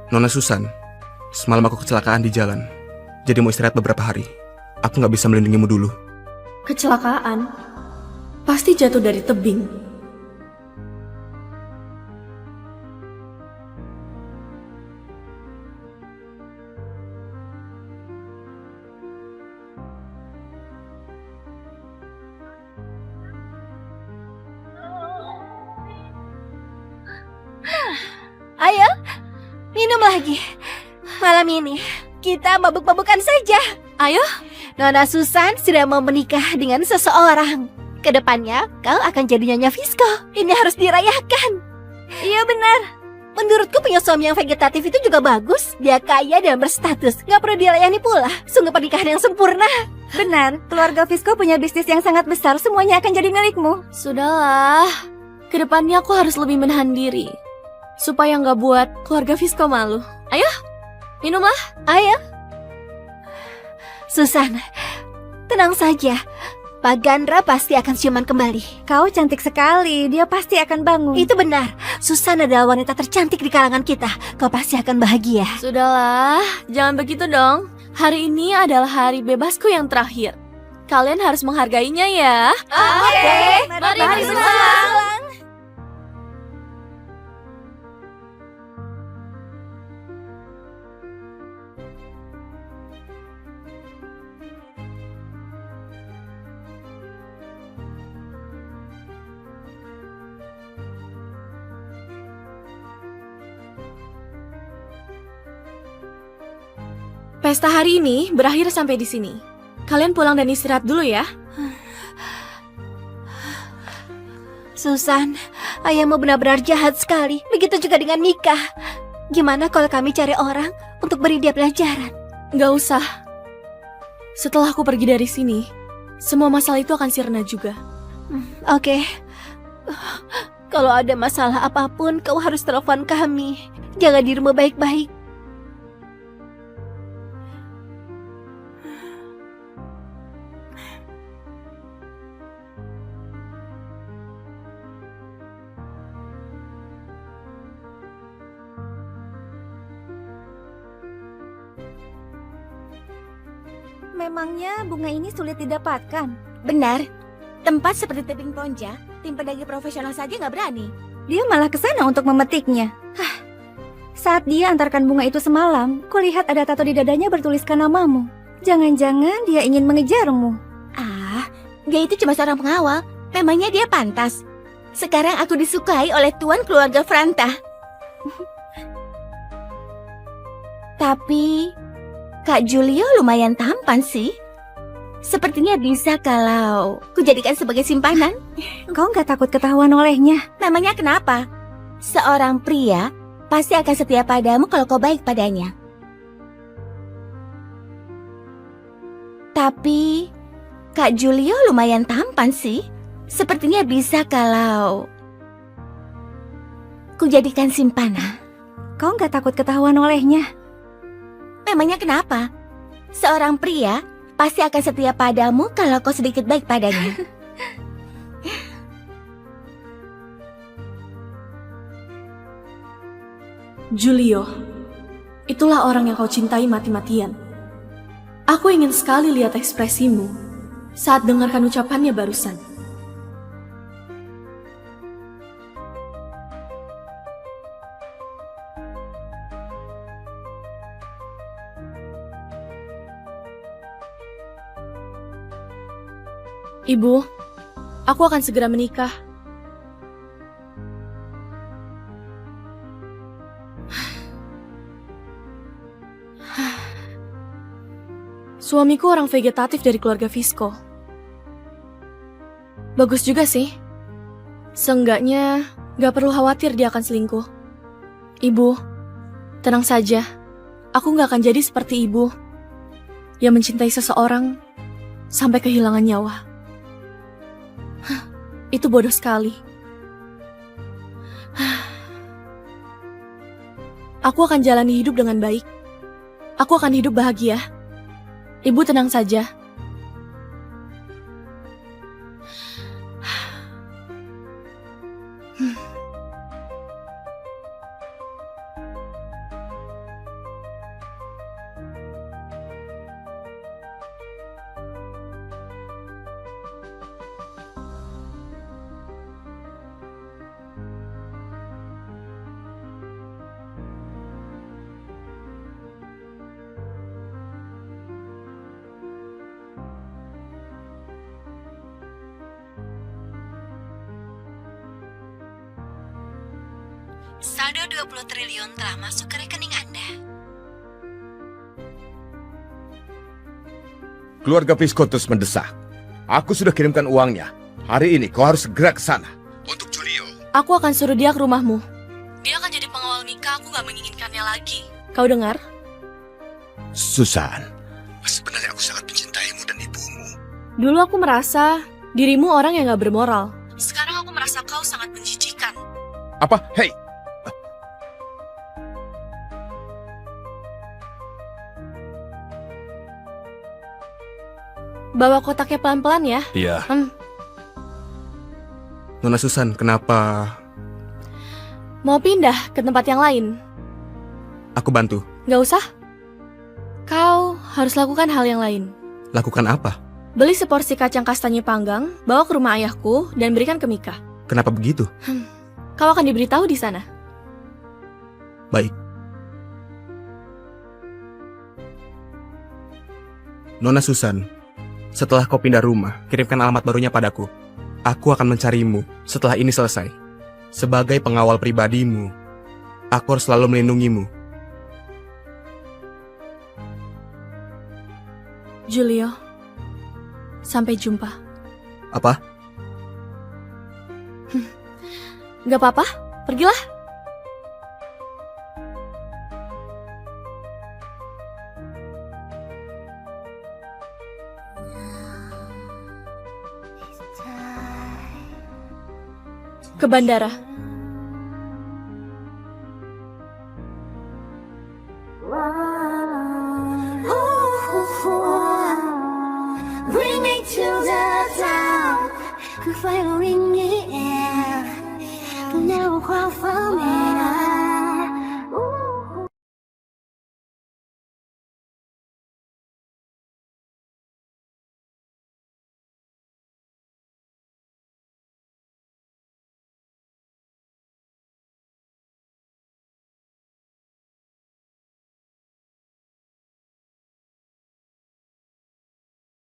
Nona Susan, semalam aku kecelakaan di jalan. Jadi mau istirahat beberapa hari. Aku nggak bisa melindungimu dulu. Kecelakaan? Pasti jatuh dari tebing. Minum lagi. Malam ini kita mabuk-mabukan saja. Ayo. Nona Susan sudah mau menikah dengan seseorang. Kedepannya kau akan jadi Nyonya Visco. Ini harus dirayakan. Iya benar. Menurutku punya suami yang vegetatif itu juga bagus. Dia kaya dan berstatus. Gak perlu dilayani pula. Sungguh pernikahan yang sempurna. Benar, keluarga Visco punya bisnis yang sangat besar. Semuanya akan jadi milikmu. Sudahlah. Kedepannya aku harus lebih menahan diri. Supaya nggak buat keluarga Visco malu. Ayo, minumlah. Ayo. Susan, tenang saja. Pak Gandra pasti akan siuman kembali. Kau cantik sekali, dia pasti akan bangun. Itu benar. Susan adalah wanita tercantik di kalangan kita. Kau pasti akan bahagia. Sudahlah, jangan begitu dong. Hari ini adalah hari bebasku yang terakhir. Kalian harus menghargainya ya. Oke, mari berjuang. Pesta hari ini berakhir sampai di sini. Kalian pulang dan istirahat dulu ya. Susan, ayahmu benar-benar jahat sekali. Begitu juga dengan Mika. Gimana kalau kami cari orang untuk beri dia pelajaran? Gak usah. Setelah aku pergi dari sini, semua masalah itu akan sirna juga. Oke. Kalau ada masalah apapun, kau harus telepon kami. Jaga dirimu baik-baik. Memangnya bunga ini sulit didapatkan? Benar. Tempat seperti tebing Ponja, tim pendaki profesional saja nggak berani. Dia malah ke sana untuk memetiknya. Saat dia antarkan bunga itu semalam, kulihat ada tato di dadanya bertuliskan namamu. Jangan-jangan dia ingin mengejarmu. Dia itu cuma seorang pengawal. Memangnya dia pantas. Sekarang aku disukai oleh tuan keluarga Franta. Tapi Kak Julio lumayan tampan sih. Sepertinya bisa kalau kujadikan sebagai simpanan. Kau nggak takut ketahuan olehnya? Memangnya kenapa? Seorang pria pasti akan setia padamu kalau kau baik padanya. Tapi Kak Julio lumayan tampan sih. Sepertinya bisa kalau kujadikan simpanan. Kau nggak takut ketahuan olehnya? Memangnya kenapa? Seorang pria pasti akan setia padamu kalau kau sedikit baik padanya. Julio, itulah orang yang kau cintai mati-matian. Aku ingin sekali lihat ekspresimu saat dengarkan ucapannya barusan. Ibu, aku akan segera menikah. Suamiku orang vegetatif dari keluarga Visco. Bagus juga sih. Seenggaknya gak perlu khawatir dia akan selingkuh. Ibu, tenang saja. Aku gak akan jadi seperti ibu yang mencintai seseorang sampai kehilangan nyawa. Itu bodoh sekali. Aku akan jalani hidup dengan baik. Aku akan hidup bahagia. Ibu tenang saja. Saldo 20 triliun telah masuk ke rekening Anda. Keluarga Pisco terus mendesak. Aku sudah kirimkan uangnya. Hari ini kau harus segera ke sana. Aku akan suruh dia ke rumahmu. Dia akan jadi pengawal Mika, aku gak menginginkannya lagi. Kau dengar? Susan, sebenarnya aku sangat mencintaimu dan ibumu. Dulu aku merasa dirimu orang yang gak bermoral. Sekarang aku merasa kau sangat menjijikan. Apa? Hei! Bawa kotaknya pelan-pelan ya. Iya. Nona Susan, kenapa? Mau pindah ke tempat yang lain? Aku bantu. Gak usah. Kau harus lakukan hal yang lain. Lakukan apa? Beli seporsi kacang kastanye panggang, bawa ke rumah ayahku, dan berikan ke Mika. Kenapa begitu? Kau akan diberitahu di sana. Baik. Nona Susan, setelah kau pindah rumah, kirimkan alamat barunya padaku. Aku akan mencarimu setelah ini selesai. Sebagai pengawal pribadimu, aku harus selalu melindungimu. Julio, sampai jumpa. Apa? Gak apa-apa, pergilah. Ke bandara. Bring me to the town， 可飞入云里，不能花放。